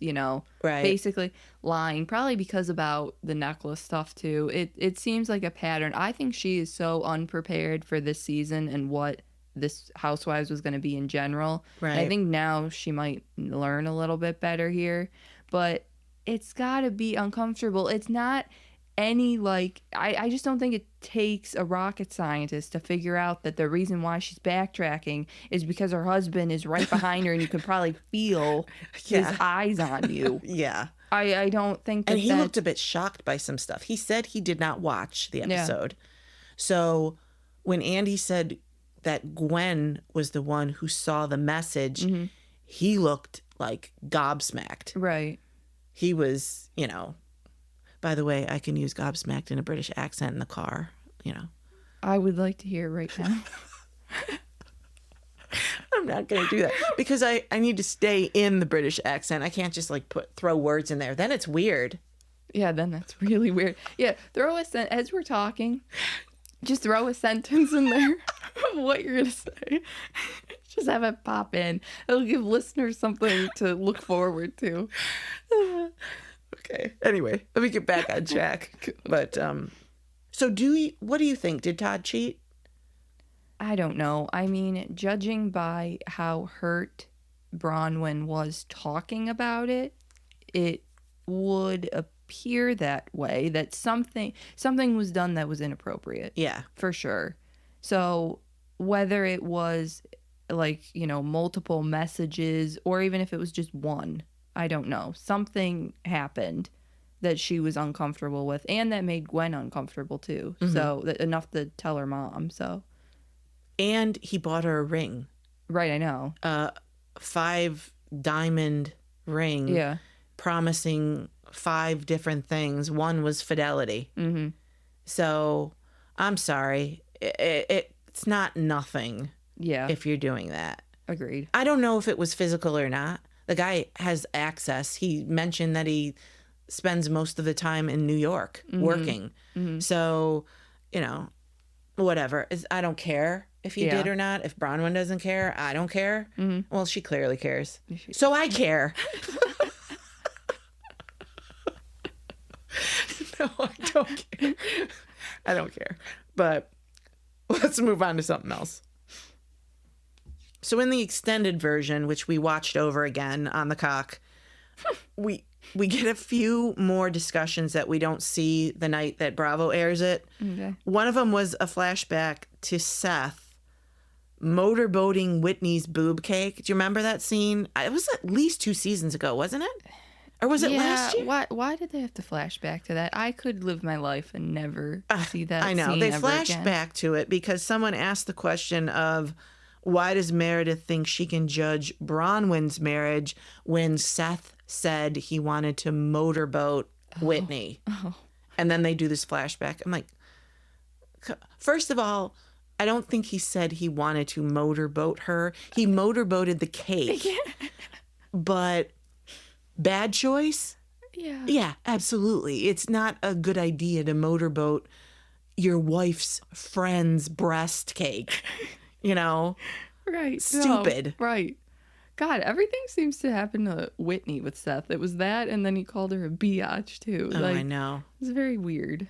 basically lying, probably because about the necklace stuff too. It seems like a pattern. I think she is so unprepared for this season and what this Housewives was going to be in general. Right. I think now she might learn a little bit better here, but it's got to be uncomfortable. It's not any I just don't think it takes a rocket scientist to figure out that the reason why she's backtracking is because her husband is right behind her and you can probably feel his eyes on you. Yeah. I don't think that. And he looked a bit shocked by some stuff. He said he did not watch the episode. Yeah. So when Andy said that Gwen was the one who saw the message, he looked like gobsmacked. Right. He was, by the way, I can use gobsmacked in a British accent in the car, I would like to hear it right now. I'm not going to do that because I need to stay in the British accent. I can't just throw words in there. Then it's weird. Yeah, then that's really weird. Yeah, as we're talking, just throw a sentence in there of what you're going to say. Just have it pop in. It'll give listeners something to look forward to. Okay. Anyway, let me get back on track. But so what do you think? Did Todd cheat? I don't know. I mean, judging by how hurt Bronwyn was talking about it, it would appear that way, that something was done that was inappropriate. Yeah. For sure. So whether it was multiple messages or even if it was just one, I don't know. Something happened that she was uncomfortable with and that made Gwen uncomfortable too. So enough to tell her mom. So. And he bought her a ring. Right, I know. 5 diamond ring. Yeah. Promising 5 different things. One was fidelity. So I'm sorry. It's not nothing. Yeah. If you're doing that. Agreed. I don't know if it was physical or not. The guy has access. He mentioned that he spends most of the time in New York working. So, whatever. I don't care if he did or not. If Bronwyn doesn't care, I don't care. Well, she clearly cares. So I care. No, I don't care. I don't care. But let's move on to something else. So in the extended version, which we watched over again on the cock, we get a few more discussions that we don't see the night that Bravo airs it. Okay. One of them was a flashback to Seth motorboating Whitney's boob cake. Do you remember that scene? It was at least 2 seasons ago, wasn't it? Or was it last year? Why did they have to flash back to that? I could live my life and never see that I know. scene They ever flashed again. back to it because someone asked the question of, why does Meredith think she can judge Bronwyn's marriage when Seth said he wanted to motorboat Whitney? And then they do this flashback. I'm like, first of all, I don't think he said he wanted to motorboat her. He motorboated the cake. But bad choice? Yeah. Yeah, absolutely. It's not a good idea to motorboat your wife's friend's breast cake. You know? Right. Stupid. No, right. God, everything seems to happen to Whitney with Seth. It was that, and then he called her a biatch, too. Oh, I know. It's very weird.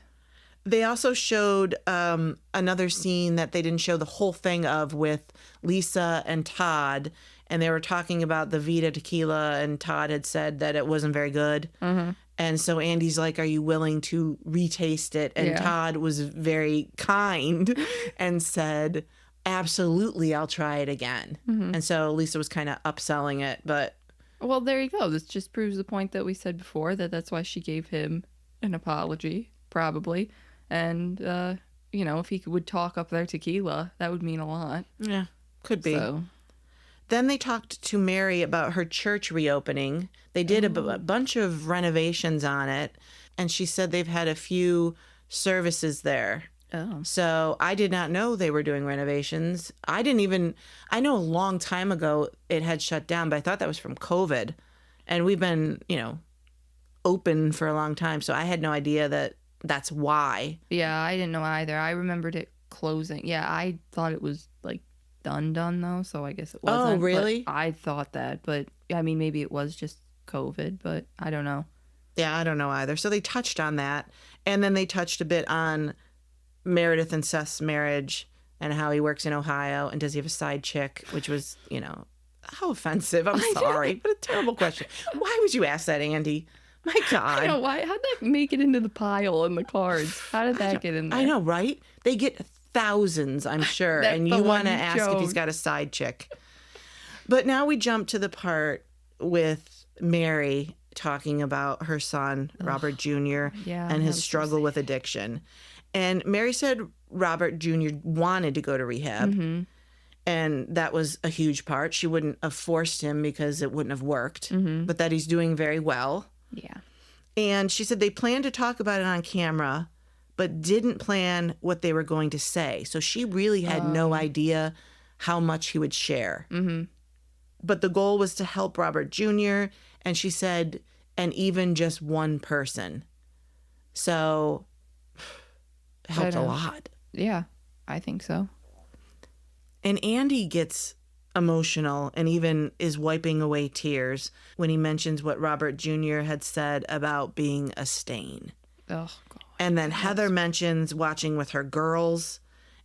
They also showed another scene that they didn't show the whole thing of with Lisa and Todd. And they were talking about the Vita tequila, and Todd had said that it wasn't very good. Mm-hmm. And so Andy's like, are you willing to retaste it? And Todd was very kind and said, absolutely, I'll try it again. Mm-hmm. And so Lisa was kind of upselling it. But well, there you go. This just proves the point that we said before, that that's why she gave him an apology, probably. And, you know, if he would talk up their tequila, that would mean a lot. Yeah, could be. So. Then they talked to Mary about her church reopening. They did a bunch of renovations on it, and she said they've had a few services there. Oh. So I did not know they were doing renovations. I know a long time ago it had shut down, but I thought that was from COVID. And we've been, you know, open for a long time, so I had no idea that that's why. Yeah, I didn't know either. I remembered it closing. Yeah, I thought it was like done though, so I guess it wasn't. Oh, really? But I thought that, but I mean, maybe it was just COVID, but I don't know. Yeah, I don't know either. So they touched on that, and then they touched a bit on Meredith and Seth's marriage and how he works in Ohio, and does he have a side chick, which was, you know, how offensive. I'm sorry. What a terrible question. Why would you ask that, Andy? My God. I know, why? How'd that make it into the pile in the cards? How did that get in there? I know, right? They get thousands, I'm sure. And you want to ask if he's got a side chick. But now we jump to the part with Mary talking about her son, Robert Jr., and his struggle with addiction. And Mary said Robert Jr. wanted to go to rehab. Mm-hmm. And that was a huge part. She wouldn't have forced him because it wouldn't have worked. Mm-hmm. But that he's doing very well. Yeah. And she said they planned to talk about it on camera, but didn't plan what they were going to say. So she really had no idea how much he would share. Mm-hmm. But the goal was to help Robert Jr., and she said, and even just one person. So helped a lot. Yeah, I think so. And Andy gets emotional and even is wiping away tears when he mentions what Robert Jr. had said about being a stain. Oh, God. And then Heather mentions watching with her girls,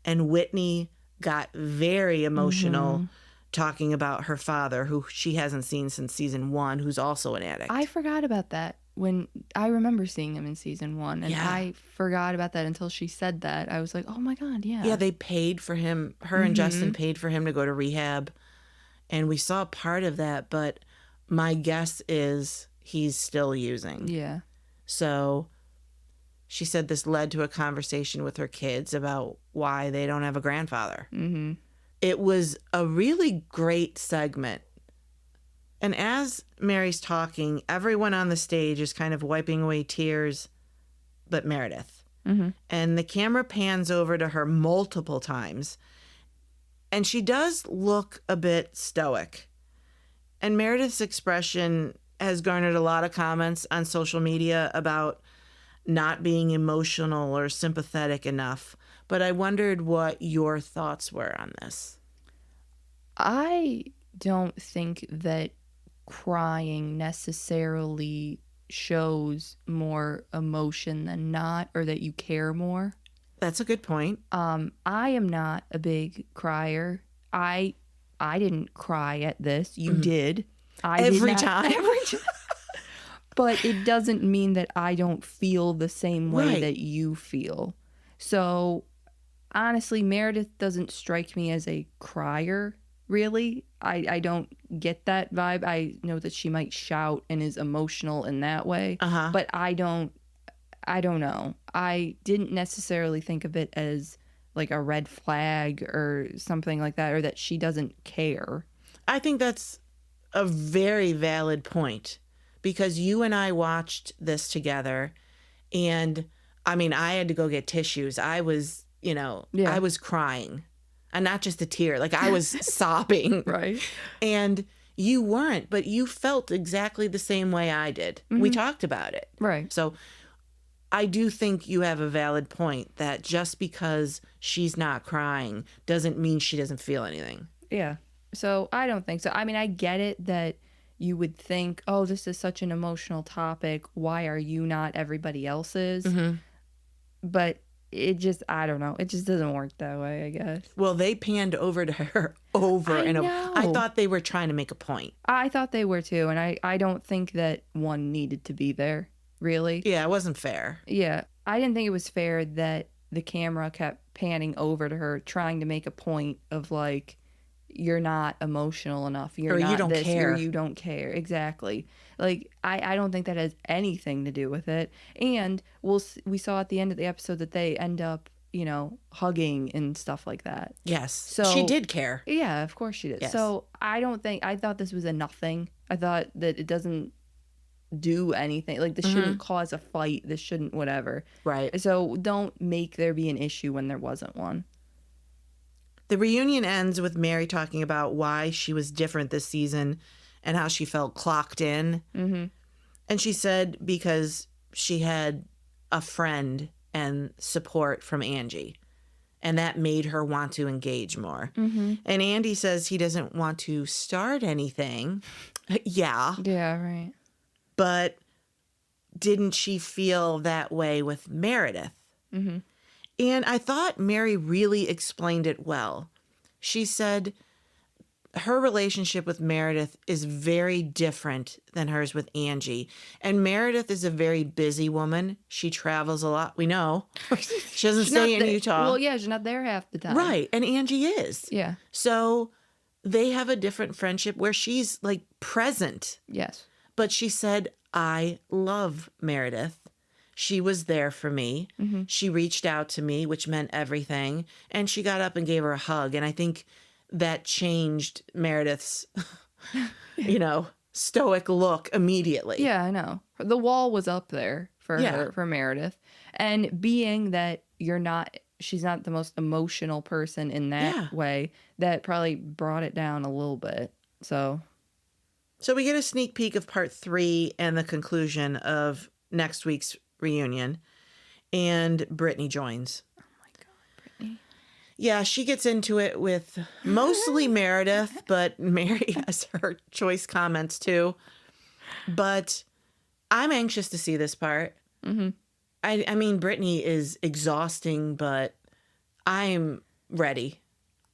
and Whitney got very emotional talking about her father, who she hasn't seen since season 1, who's also an addict. I forgot about that. When I remember seeing him in season 1, and I forgot about that until she said that. I was like, oh my God, yeah. Yeah, they paid for him. Her and Justin paid for him to go to rehab. And we saw part of that, but my guess is he's still using. Yeah. So she said this led to a conversation with her kids about why they don't have a grandfather. Mm-hmm. It was a really great segment. And as Mary's talking, everyone on the stage is kind of wiping away tears, but Meredith. Mm-hmm. And the camera pans over to her multiple times. And she does look a bit stoic. And Meredith's expression has garnered a lot of comments on social media about not being emotional or sympathetic enough. But I wondered what your thoughts were on this. I don't think that crying necessarily shows more emotion than not, or that you care more. That's a good point. I am not a big crier. I didn't cry at this. You did. Every time. But it doesn't mean that I don't feel the same way Right. that you feel. So honestly, Meredith doesn't strike me as a crier, really. I don't get that vibe. I know that she might shout and is emotional in that way, but I don't know. I didn't necessarily think of it as like a red flag or something like that, or that she doesn't care. I think that's a very valid point, because you and I watched this together, and I mean, I had to go get tissues. I was, I was crying, and not just a tear, like I was sobbing. Right. And you weren't, but you felt exactly the same way I did. We talked about it. Right. So I do think you have a valid point that just because she's not crying doesn't mean she doesn't feel anything. Yeah. So I don't think so. I mean, I get it that you would think, oh, this is such an emotional topic. Why are you not everybody else's? Mm-hmm. But it just, I don't know. It just doesn't work that way, I guess. Well, they panned over to her over and over. know. I thought they were trying to make a point. I thought they were too. And I don't think that one needed to be there, really. Yeah, it wasn't fair. Yeah. I didn't think it was fair that the camera kept panning over to her, trying to make a point of like, you're not emotional enough. You're Or not you don't this, care. Or you don't care. Exactly. Like, I don't think that has anything to do with it. And we saw at the end of the episode that they end up, you know, hugging and stuff like that. Yes. So she did care. Yeah, of course she did. Yes. So I thought this was a nothing. I thought that it doesn't do anything. Like, this shouldn't cause a fight. This shouldn't whatever. Right. So don't make there be an issue when there wasn't one. The reunion ends with Mary talking about why she was different this season and how she felt clocked in. Mm-hmm. And she said because she had a friend and support from Angie. And that made her want to engage more. Mm-hmm. And Andy says he doesn't want to start anything. Yeah. Yeah, right. But didn't she feel that way with Meredith? Mm-hmm. And I thought Mary really explained it well. She said her relationship with Meredith is very different than hers with Angie. And Meredith is a very busy woman. She travels a lot. We know. She doesn't stay in Utah. Well, yeah, she's not there half the time. Right. And Angie is. Yeah. So they have a different friendship where she's like present. Yes. But she said, I love Meredith. She was there for me. Mm-hmm. She reached out to me, which meant everything. And she got up and gave her a hug. And I think that changed Meredith's, stoic look immediately. Yeah, I know. The wall was up there for her, for Meredith. And being that she's not the most emotional person in that way, that probably brought it down a little bit. So we get a sneak peek of part 3 and the conclusion of next week's reunion. And Brittany joins. Oh my God, Brittany. Yeah, she gets into it with mostly Meredith, but Mary has her choice comments too. But I'm anxious to see this part. Mm-hmm. I mean, Brittany is exhausting, but I'm ready.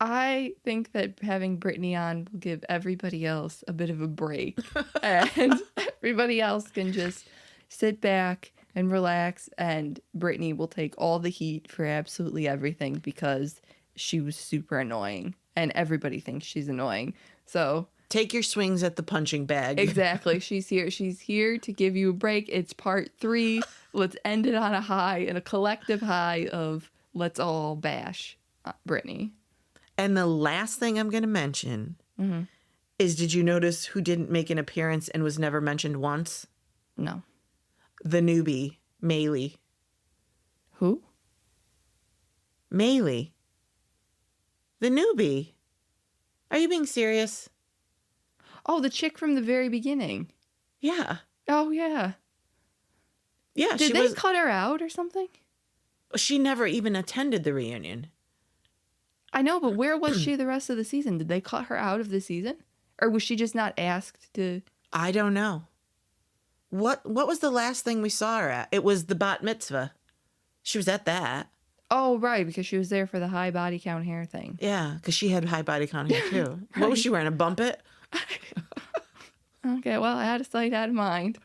I think that having Brittany on will give everybody else a bit of a break. And everybody else can just sit back and relax, and Brittany will take all the heat for absolutely everything because she was super annoying and everybody thinks she's annoying. So take your swings at the punching bag. Exactly. She's here to give you a break. It's part 3. Let's end it on a high, and a collective high of let's all bash Brittany. And the last thing I'm going to mention is, did you notice who didn't make an appearance and was never mentioned once? No. The newbie, Maylee. Who? Maylee. The newbie. Are you being serious? Oh, the chick from the very beginning. Yeah. Oh, yeah. Yeah. Did they cut her out or something? She never even attended the reunion. I know, but where was she the rest of the season? Did they cut her out of the season? Or was she just not asked to? I don't know. What was the last thing we saw her at? It was the bat mitzvah. She was at that. Oh, right, because she was there for the high body count hair thing. Yeah, because she had high body count hair too. What was she wearing, a bump it? Okay, well, out of sight, out of mind.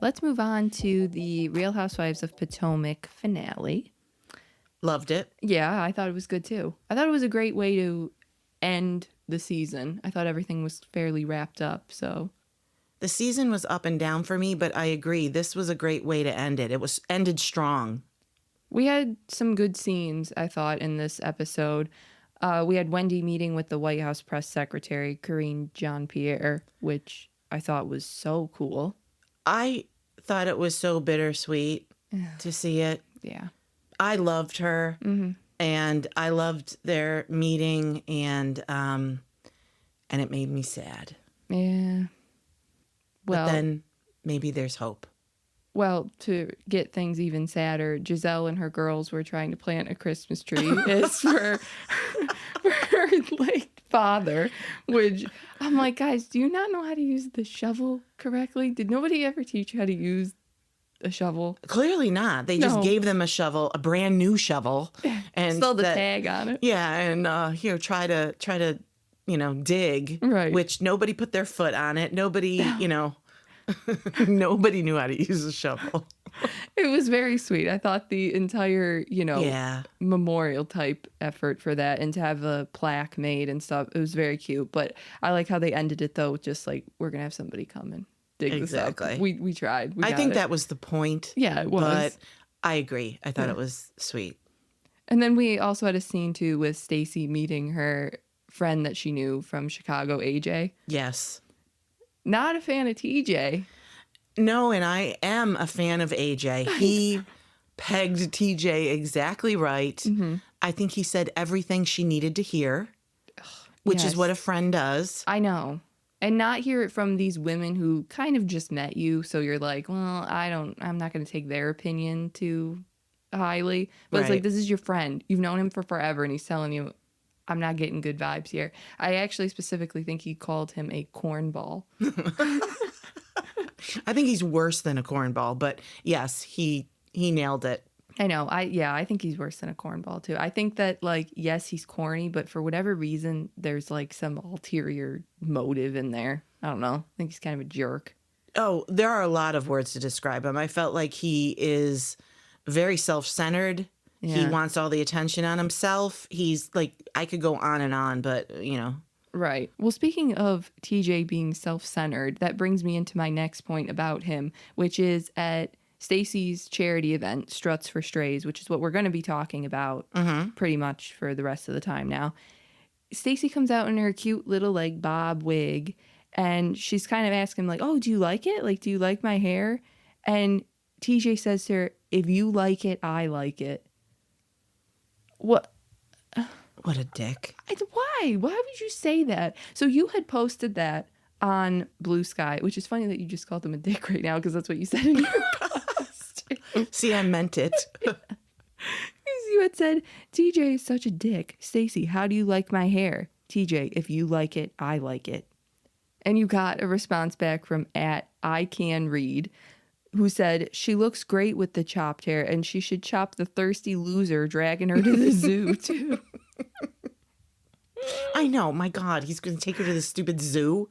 Let's move on to the Real Housewives of Potomac finale. Loved it. Yeah, I thought it was good too. I thought it was a great way to end the season. I thought everything was fairly wrapped up, so. The season was up and down for me, but I agree. This was a great way to end it. It was ended strong. We had some good scenes, I thought, in this episode. We had Wendy meeting with the White House press secretary, Karine Jean-Pierre, which I thought was so cool. I thought it was so bittersweet to see it. Yeah. I loved her, and I loved their meeting, and it made me sad. Yeah. But then maybe there's hope. Well, to get things even sadder, Giselle and her girls were trying to plant a Christmas tree as for her late father, which I'm like, guys, do you not know how to use the shovel correctly? Did nobody ever teach you how to use a shovel? Clearly not. They just gave them a shovel, a brand new shovel, and still the tag on it. Yeah, and here try to dig. Right. Which nobody put their foot on it. Nobody, nobody knew how to use a shovel. It was very sweet. I thought the entire, memorial type effort for that, and to have a plaque made and stuff, it was very cute. But I like how they ended it though, just like, we're gonna have somebody come and dig this up. We tried. I think that was the point. Yeah, it was. But I agree. I thought it was sweet. And then we also had a scene too with Stacey meeting her friend that she knew from Chicago, AJ. Yes. Not a fan of TJ. No, and I am a fan of AJ. He pegged TJ exactly right. Mm-hmm. I think he said everything she needed to hear, which is what a friend does. I know. And not hear it from these women who kind of just met you. So you're like, well, I'm not going to take their opinion too highly. But It's like, this is your friend. You've known him for forever. And he's telling you, I'm not getting good vibes here. I actually specifically think he called him a cornball. I think he's worse than a cornball, but yes, he nailed it. I know. I think he's worse than a cornball too. I think that, like, yes, he's corny, but for whatever reason, there's like some ulterior motive in there. I don't know. I think he's kind of a jerk. Oh, there are a lot of words to describe him. I felt like he is very self-centered. Yeah. He wants all the attention on himself. He's like, I could go on, but Right. Well, speaking of TJ being self-centered, that brings me into my next point about him, which is at Stacey's charity event, Struts for Strays, which is what we're going to be talking about pretty much for the rest of the time now. Stacey comes out in her cute little like bob wig, and she's kind of asking like, oh, do you like it? Like, do you like my hair? And TJ says to her, if you like it, I like it. What? What a dick. Why? Why would you say that? So you had posted that on Blue Sky, which is funny that you just called him a dick right now because that's what you said in your post. See, I meant it. You had said, TJ is such a dick. Stacey, how do you like my hair? TJ, if you like it, I like it. And you got a response back from @ICanRead, who said, she looks great with the chopped hair and she should chop the thirsty loser dragging her to the zoo too. I know, my God, he's going to take her to the stupid zoo.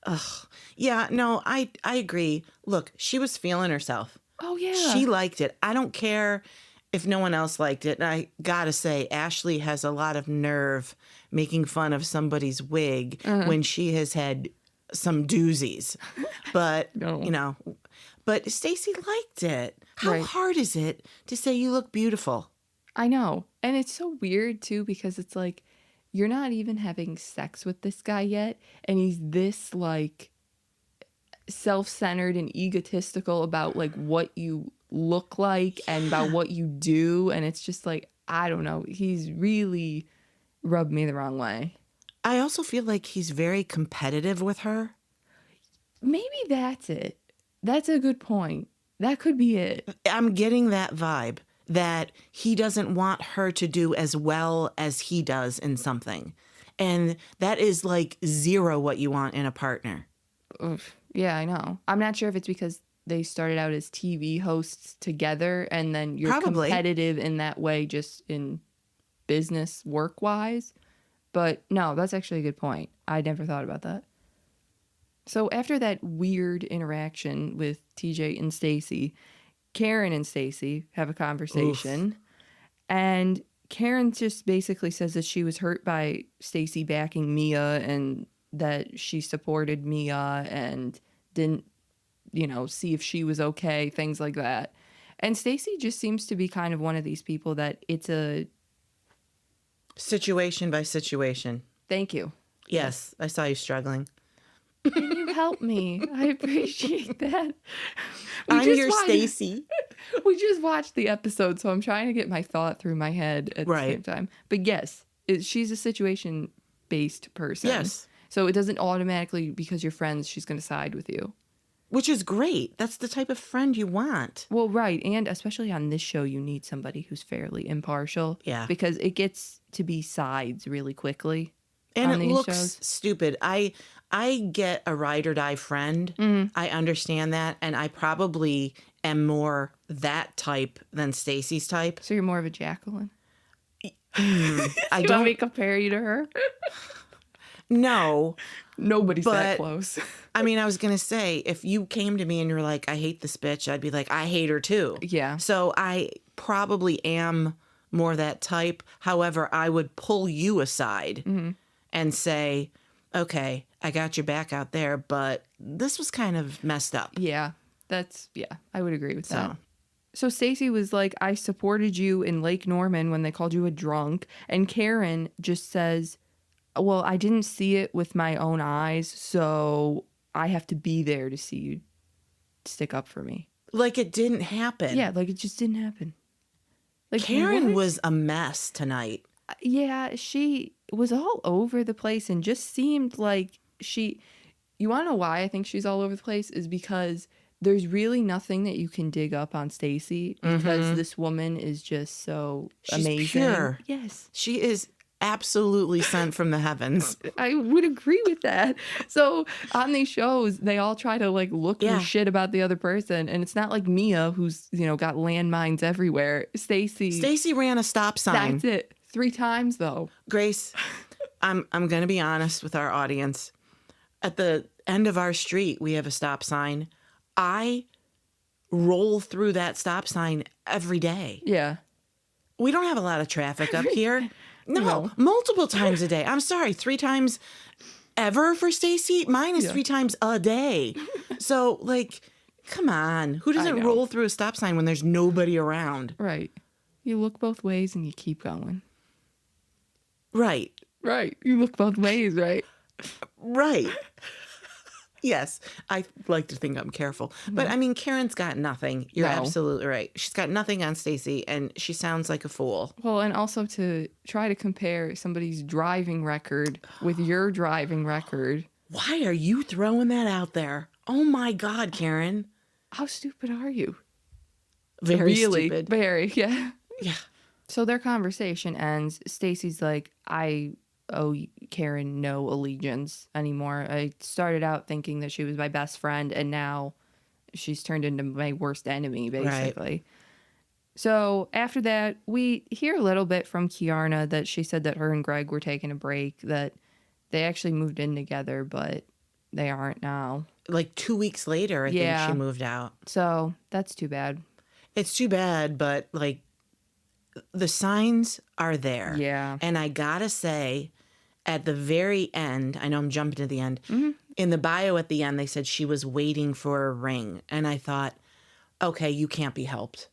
Ugh. Yeah, no, I agree. Look, she was feeling herself. Oh, yeah. She liked it. I don't care if no one else liked it. And I gotta say, Ashley has a lot of nerve making fun of somebody's wig when she has had some doozies. But, but Stacey liked it. How hard is it to say you look beautiful? I know. And it's so weird, too, because it's like, you're not even having sex with this guy yet. And he's this, like, self-centered and egotistical about, like, what you look like and about what you do. And it's just like, I don't know. He's really rubbed me the wrong way. I also feel like he's very competitive with her. Maybe that's it. That's a good point. That could be it. I'm getting that vibe that he doesn't want her to do as well as he does in something. And that is like zero what you want in a partner. Oof. Yeah, I know. I'm not sure if it's because they started out as TV hosts together and then you're competitive in that way just in business work-wise. But no, that's actually a good point. I never thought about that. So after that weird interaction with TJ and Stacey, Karen and Stacey have a conversation. Oof. And Karen just basically says that she was hurt by Stacey backing Mia and that she supported Mia and didn't, see if she was okay, things like that. And Stacey just seems to be kind of one of these people that it's a situation by situation. Thank you. Yes, I saw you struggling. Can you help me? I appreciate that. I'm your Stacey. We just watched the episode, so I'm trying to get my thought through my head at the same time. But yes, she's a situation-based person. Yes. So it doesn't automatically, because you're friends, she's going to side with you. Which is great. That's the type of friend you want. Well, right. And especially on this show, you need somebody who's fairly impartial. Yeah. Because it gets to be sides really quickly. And on it these looks shows. stupid. I get a ride or die friend. I understand that. And I probably am more that type than Stacey's type. So you're more of a Jacqueline? I You want don't me to compare you to her? know. Nobody's that But- close. I mean, I was going to say, if you came to me and you're like, I hate this bitch, I'd be like, I hate her too. Yeah. So I probably am more that type. However, I would pull you aside and say, okay, I got your back out there, but this was kind of messed up. Yeah. I would agree with that. So, So Stacey was like, I supported you in Lake Norman when they called you a drunk. And Karen just says, well, I didn't see it with my own eyes, so I have to be there to see you stick up for me. like it didn't happen. Yeah, like it just didn't happen. Like Karen what? was a mess tonight. Yeah, she was all over the place and just seemed like you want to know why I think she's all over the place is because there's really nothing that you can dig up on Stacey because this woman is just so She's amazing. pure. Yes. She is absolutely sent from the heavens. I would agree with that. So on these shows, they all try to like look for shit about the other person. And it's not like Mia who's, got landmines everywhere. Stacey ran a stop sign. That's it. 3 times though. Grace, I'm going to be honest with our audience. At the end of our street, we have a stop sign. I roll through that stop sign every day. Yeah. We don't have a lot of traffic up here. No. Multiple times a day. I'm sorry, 3 times ever for Stacey? Mine is 3 times a day. So, like, come on. Who doesn't roll through a stop sign when there's nobody around? Right. You look both ways and you keep going. Right. Right. You look both ways, right? Right. Yes, I like to think I'm careful. But I mean, Karen's got nothing. You're No. absolutely right. She's got nothing on Stacey, and she sounds like a fool. Well, and also to try to compare somebody's driving record with your driving record. Why are you throwing that out there? Oh my God, Karen. How stupid are you? Very really stupid. Very, yeah. Yeah. So their conversation ends. Stacey's like, I owe Karen no allegiance anymore. I started out thinking that she was my best friend, and now she's turned into my worst enemy, basically. Right. So after that, we hear a little bit from Kiarna that she said that her and Greg were taking a break, that they actually moved in together, but they aren't now. Like 2 weeks later, I think she moved out. So that's too bad. It's too bad, but like the signs are there. Yeah. And I gotta say, at the very end, I know I'm jumping to the end, in the bio at the end, they said she was waiting for a ring. And I thought, okay, you can't be helped.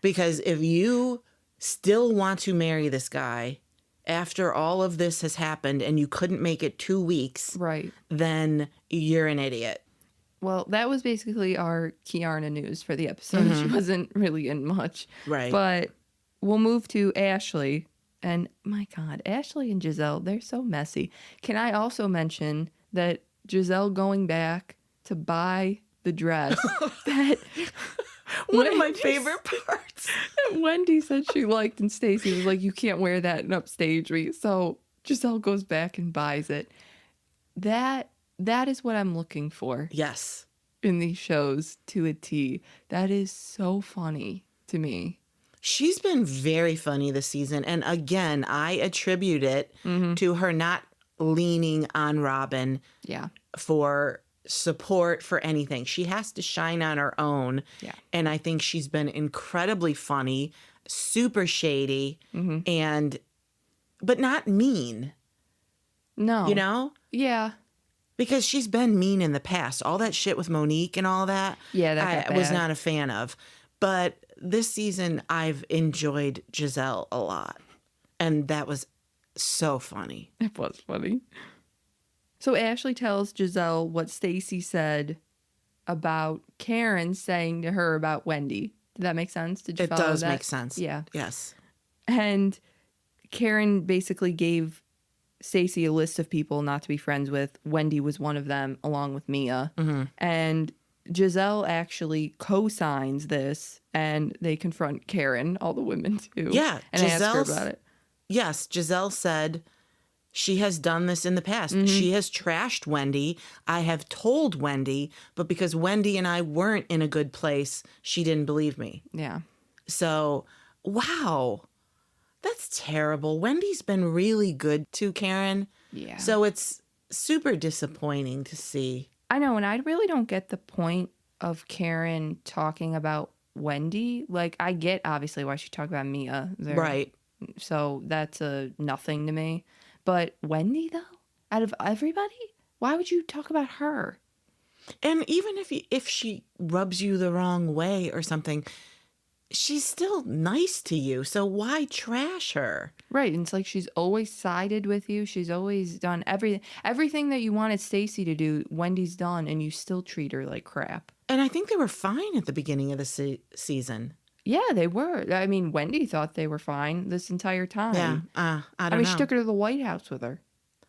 Because if you still want to marry this guy after all of this has happened and you couldn't make it 2 weeks, right, then you're an idiot. Well, that was basically our Kiarna news for the episode. She wasn't really in much. Right. But we'll move to Ashley. And my God, Ashley and Giselle, they're so messy. Can I also mention that Giselle going back to buy the dress that one of my favorite parts. Wendy said she liked, and Stacey was like, you can't wear that and upstage me. So Giselle goes back and buys it. That is what I'm looking for. Yes. In these shows to a T. That is so funny to me. She's been very funny this season. And again, I attribute it to her not leaning on Robin for support for anything. She has to shine on her own. Yeah. And I think she's been incredibly funny, super shady, but not mean. No. You know? Yeah. Because she's been mean in the past. All that shit with Monique and all that, that I was not a fan of. But this season, I've enjoyed Giselle a lot. And that was so funny. It was funny. So Ashley tells Giselle what Stacey said about Karen saying to her about Wendy. Did that make sense? Did you follow that? It does make sense. Yeah. Yes. And Karen basically gave Stacey a list of people not to be friends with. Wendy was one of them, along with Mia. And Giselle actually co-signs this, and they confront Karen, all the women too. Yeah, and ask her about it. Yes, Giselle said she has done this in the past. She has trashed Wendy. I have told Wendy, but because Wendy and I weren't in a good place, she didn't believe me. Yeah. So, wow. That's terrible. Wendy's been really good to Karen. Yeah. So it's super disappointing to see. I know, and I really don't get the point of Karen talking about Wendy. Like, I get, obviously, why she talked about Mia. Right. So that's a nothing to me. But Wendy, though? Out of everybody? Why would you talk about her? And even if she rubs you the wrong way or something, she's still nice to you. So why trash her? Right. And it's like she's always sided with you. She's always done everything that you wanted Stacey to do, Wendy's done, and you still treat her like crap. And I think they were fine at the beginning of the season. Yeah, they were. I mean, Wendy thought they were fine this entire time. Yeah, I don't know. She took her to the White House with her.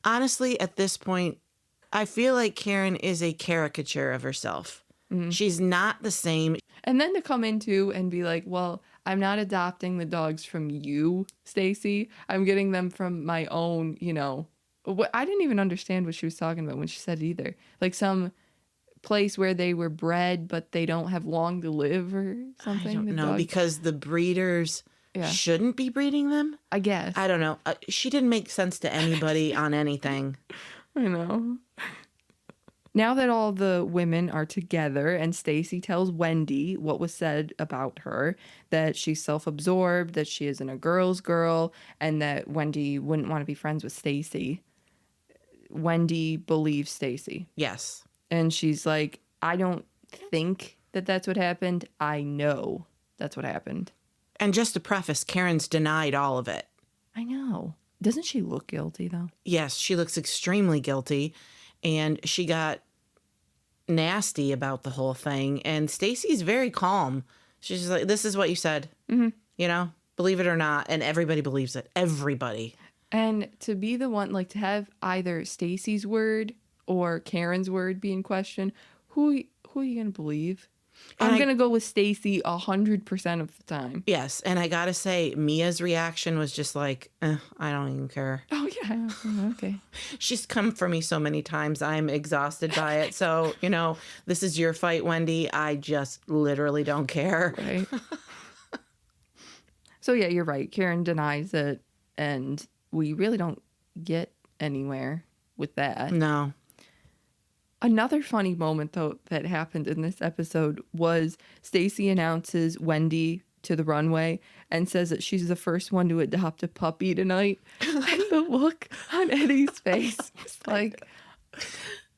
Honestly, at this point, I feel like Karen is a caricature of herself. She's not the same. And then to come into and be like, well, I'm not adopting the dogs from you, Stacey. I'm getting them from my own, I didn't even understand what she was talking about when she said it either. Like some place where they were bred, but they don't have long to live or something. I don't know, because the breeders shouldn't be breeding them? I guess. I don't know. She didn't make sense to anybody on anything. I know. Now that all the women are together and Stacey tells Wendy what was said about her, that she's self-absorbed, that she isn't a girl's girl, and that Wendy wouldn't want to be friends with Stacey, Wendy believes Stacey. Yes. And she's like, I don't think that that's what happened. I know that's what happened. And just to preface, Karen's denied all of it. I know. Doesn't she look guilty, though? Yes, she looks extremely guilty. And she got nasty about the whole thing. And Stacey's very calm. She's just like, this is what you said. Believe it or not. And everybody believes it. Everybody. And to be the one, like, to have either Stacey's word or Karen's word be in question, who are you going to believe? I'm going to go with Stacey 100% of the time. Yes. And I got to say, Mia's reaction was just like, I don't even care. Oh, yeah. Okay. She's come for me so many times. I'm exhausted by it. So, this is your fight, Wendy. I just literally don't care. Right. So, yeah, you're right. Karen denies it. And we really don't get anywhere with that. No. Another funny moment, though, that happened in this episode was Stacey announces Wendy to the runway and says that she's the first one to adopt a puppy tonight. And the look on Eddie's face was like,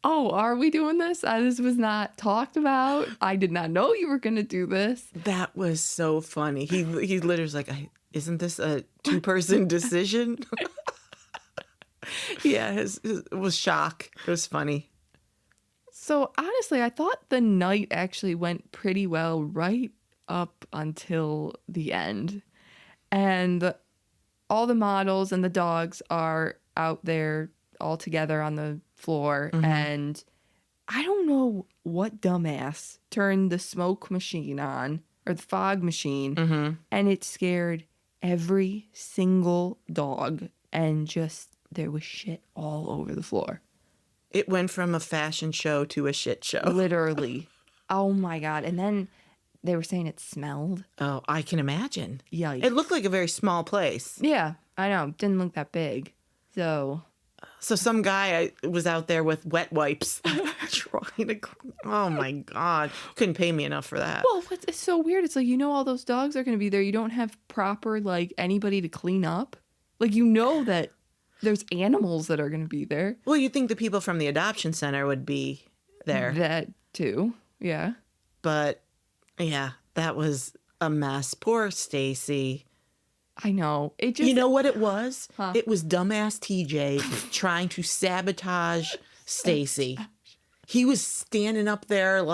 oh, are we doing this? This was not talked about. I did not know you were going to do this. That was so funny. He literally was like, isn't this a two-person decision? Yeah, it was shock. It was funny. So honestly, I thought the night actually went pretty well right up until the end. And all the models and the dogs are out there all together on the floor. Mm-hmm. And I don't know what dumbass turned the smoke machine on, or the fog machine, mm-hmm. and it scared every single dog. And just, there was shit all over the floor. It went from a fashion show to a shit show. Literally. Oh, my God. And then they were saying it smelled. Oh, I can imagine. Yikes. It looked like a very small place. Yeah, I know. It didn't look that big. So some guy was out there with wet wipes trying to... Oh, my God. Couldn't pay me enough for that. Well, it's so weird. It's like, all those dogs are going to be there. You don't have proper, anybody to clean up. That... There's animals that are going to be there. Well, you think the people from the adoption center would be there. That too, yeah. But, yeah, that was a mess. Poor Stacey. I know. It just... You know what it was? Huh? It was dumbass TJ trying to sabotage Stacey. He was standing up there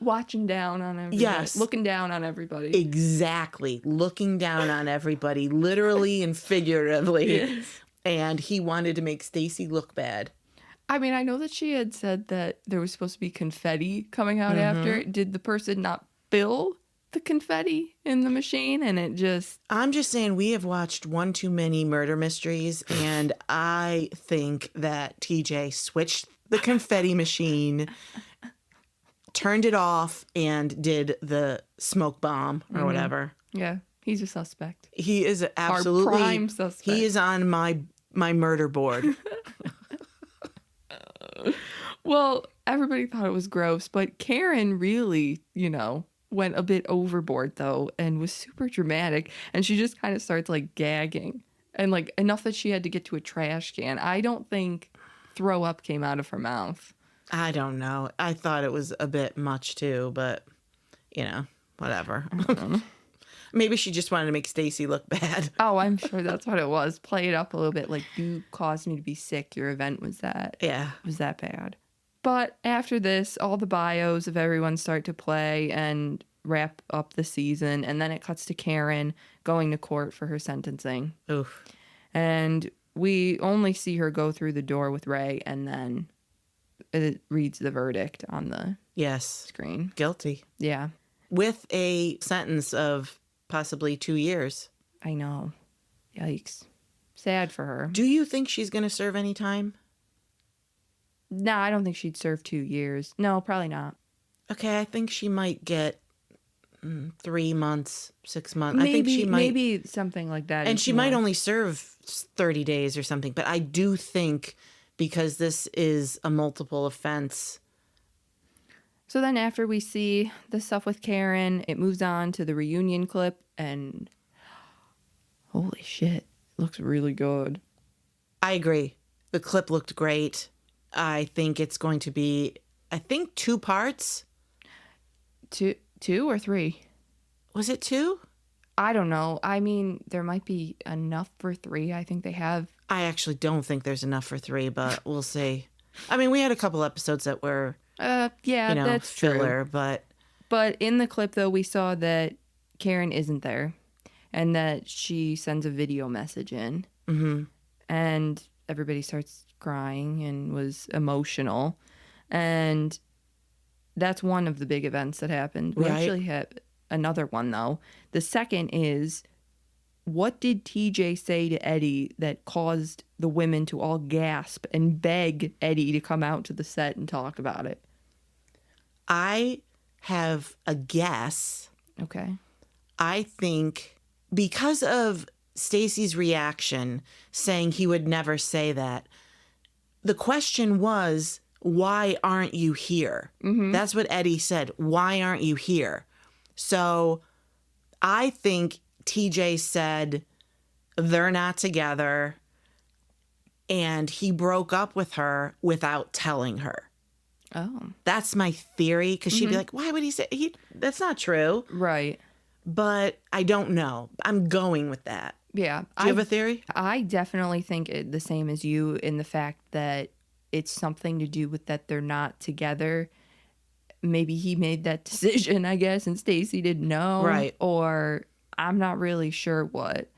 watching down on everybody. Yes. Looking down on everybody. Exactly. Looking down on everybody, literally and figuratively. Yes. and he wanted to make Stacey look bad. I mean, I know that she had said that there was supposed to be confetti coming out after. Did the person not fill the confetti in the machine and it just... I'm just saying we have watched one too many murder mysteries, and I think that TJ switched the confetti machine, turned it off, and did the smoke bomb or whatever. Yeah, he's a suspect. He is absolutely... Our prime suspect. He is on my murder board. Well, everybody thought it was gross, but Karen really, went a bit overboard, though, and was super dramatic. And she just kind of starts, gagging. And, enough that she had to get to a trash can. I don't think throw up came out of her mouth. I don't know. I thought it was a bit much, too, but, whatever. Maybe she just wanted to make Stacey look bad. Oh, I'm sure that's what it was. Play it up a little bit. Like, you caused me to be sick. Your event was that. Yeah. Was that bad. But after this, all the bios of everyone start to play and wrap up the season. And then it cuts to Karen going to court for her sentencing. Oof. And we only see her go through the door with Ray, and then it reads the verdict on the screen. Guilty. Yeah. With a sentence of possibly 2 years. I know. Yikes. Sad for her. Do you think she's going to serve any time? No, I don't think she'd serve 2 years. No, probably not. Okay, I think she might get 3 months, 6 months. Maybe, I think she might. Maybe something like that. And she might only serve 30 days or something. But I do think because this is a multiple offense. So then after we see the stuff with Karen, it moves on to the reunion clip. And holy shit, it looks really good. I agree. The clip looked great. I think it's going to be, 2 parts. Two or 3? Was it 2? I don't know. I mean, there might be enough for 3. I think they have. I actually don't think there's enough for 3, but we'll see. I mean, we had a couple episodes that were, that's filler, true. But in the clip, though, we saw that Karen isn't there and that she sends a video message in. Mm-hmm. And everybody starts crying and was emotional. And that's one of the big events that happened. We actually have another one, though. The second is, what did TJ say to Eddie that caused the women to all gasp and beg Eddie to come out to the set and talk about it? I have a guess. Okay. I think because of Stacey's reaction saying he would never say that, the question was, why aren't you here? Mm-hmm. That's what Eddie said. Why aren't you here? So I think TJ said they're not together and he broke up with her without telling her. Oh. That's my theory, because she'd be like, why would he say? That's not true. Right. But I don't know. I'm going with that. Yeah. Do you have a theory? I definitely think the same as you, in the fact that it's something to do with that they're not together. Maybe he made that decision, I guess, and Stacey didn't know. Right. Or I'm not really sure what.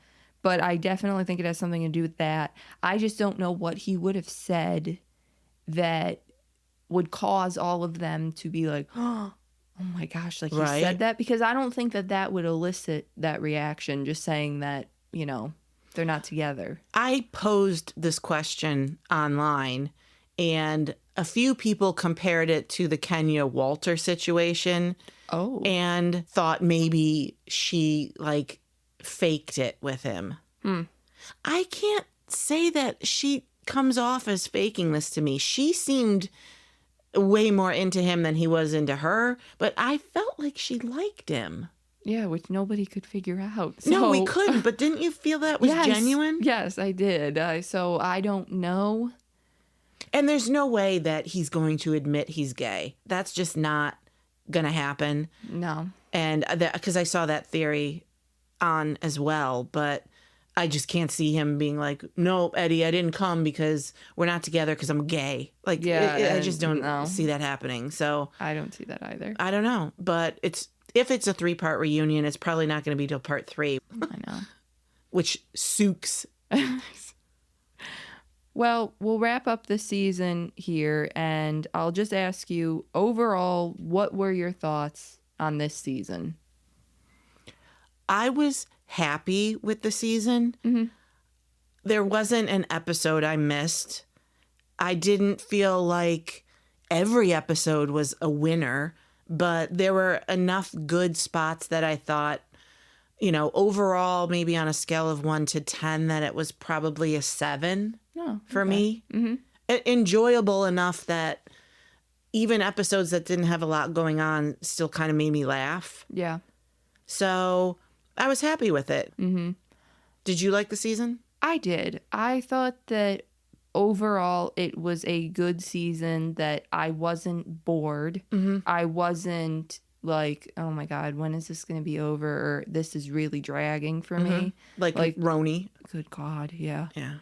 But I definitely think it has something to do with that. I just don't know what he would have said that would cause all of them to be like, oh my gosh, like he said that. Because I don't think that would elicit that reaction, just saying that, they're not together. I posed this question online, and a few people compared it to the Kenya Walter situation. Oh. And thought maybe she, faked it with him. I can't say that she comes off as faking this to me. She seemed way more into him than he was into her, but I felt like she liked him. Yeah, which nobody could figure out. So. No, we couldn't, but didn't you feel that was genuine? Yes, I did. So I don't know. And there's no way that he's going to admit he's gay. That's just not going to happen. No. And because I saw that theory on as well, but I just can't see him being like, no, Eddie, I didn't come because we're not together because I'm gay. I just don't see that happening. So I don't see that either. I don't know. But if it's a 3-part reunion, it's probably not going to be till part 3. I know. Which sucks. Well, we'll wrap up the season here, and I'll just ask you, overall, what were your thoughts on this season? I was happy with the season. Mm-hmm. There wasn't an episode I missed. I didn't feel like every episode was a winner, but there were enough good spots that I thought, overall, maybe on a scale of 1 to 10, that it was probably a 7 for me. Mm-hmm. Enjoyable enough that even episodes that didn't have a lot going on still kind of made me laugh. Yeah. So I was happy with it. Mm-hmm. Did you like the season? I did. I thought that overall it was a good season, that I wasn't bored. Mm-hmm. I wasn't like, oh my God, when is this going to be over? Or this is really dragging for me. Like Roni. Good God, yeah. Yeah.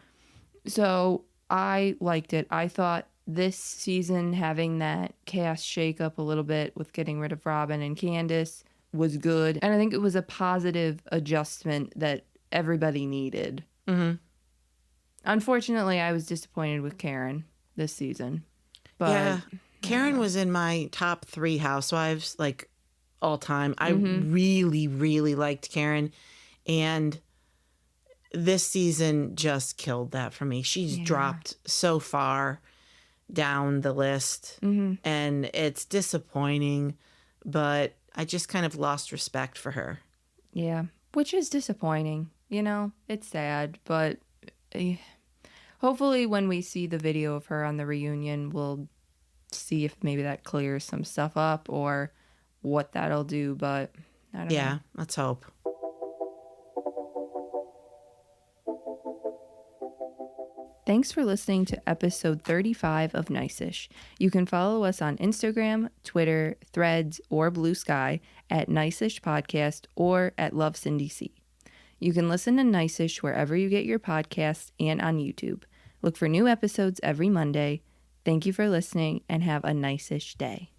So I liked it. I thought this season, having that cast shake up a little bit with getting rid of Robin and Candace, was good. And I think it was a positive adjustment that everybody needed. Mm-hmm. Unfortunately, I was disappointed with Karen this season. But yeah. Karen was in my top 3 housewives, like, all time. I really, really liked Karen. And this season just killed that for me. She's dropped so far down the list. And it's disappointing, but I just kind of lost respect for her. Yeah, which is disappointing. It's sad, but hopefully when we see the video of her on the reunion, we'll see if maybe that clears some stuff up or what that'll do, but I don't know. Yeah, let's hope. Thanks for listening to episode 35 of Nice-ish. You can follow us on Instagram, Twitter, Threads, or Blue Sky at Nice-ish Podcast or at LoveCindyC. You can listen to Nice-ish wherever you get your podcasts and on YouTube. Look for new episodes every Monday. Thank you for listening and have a nice-ish day.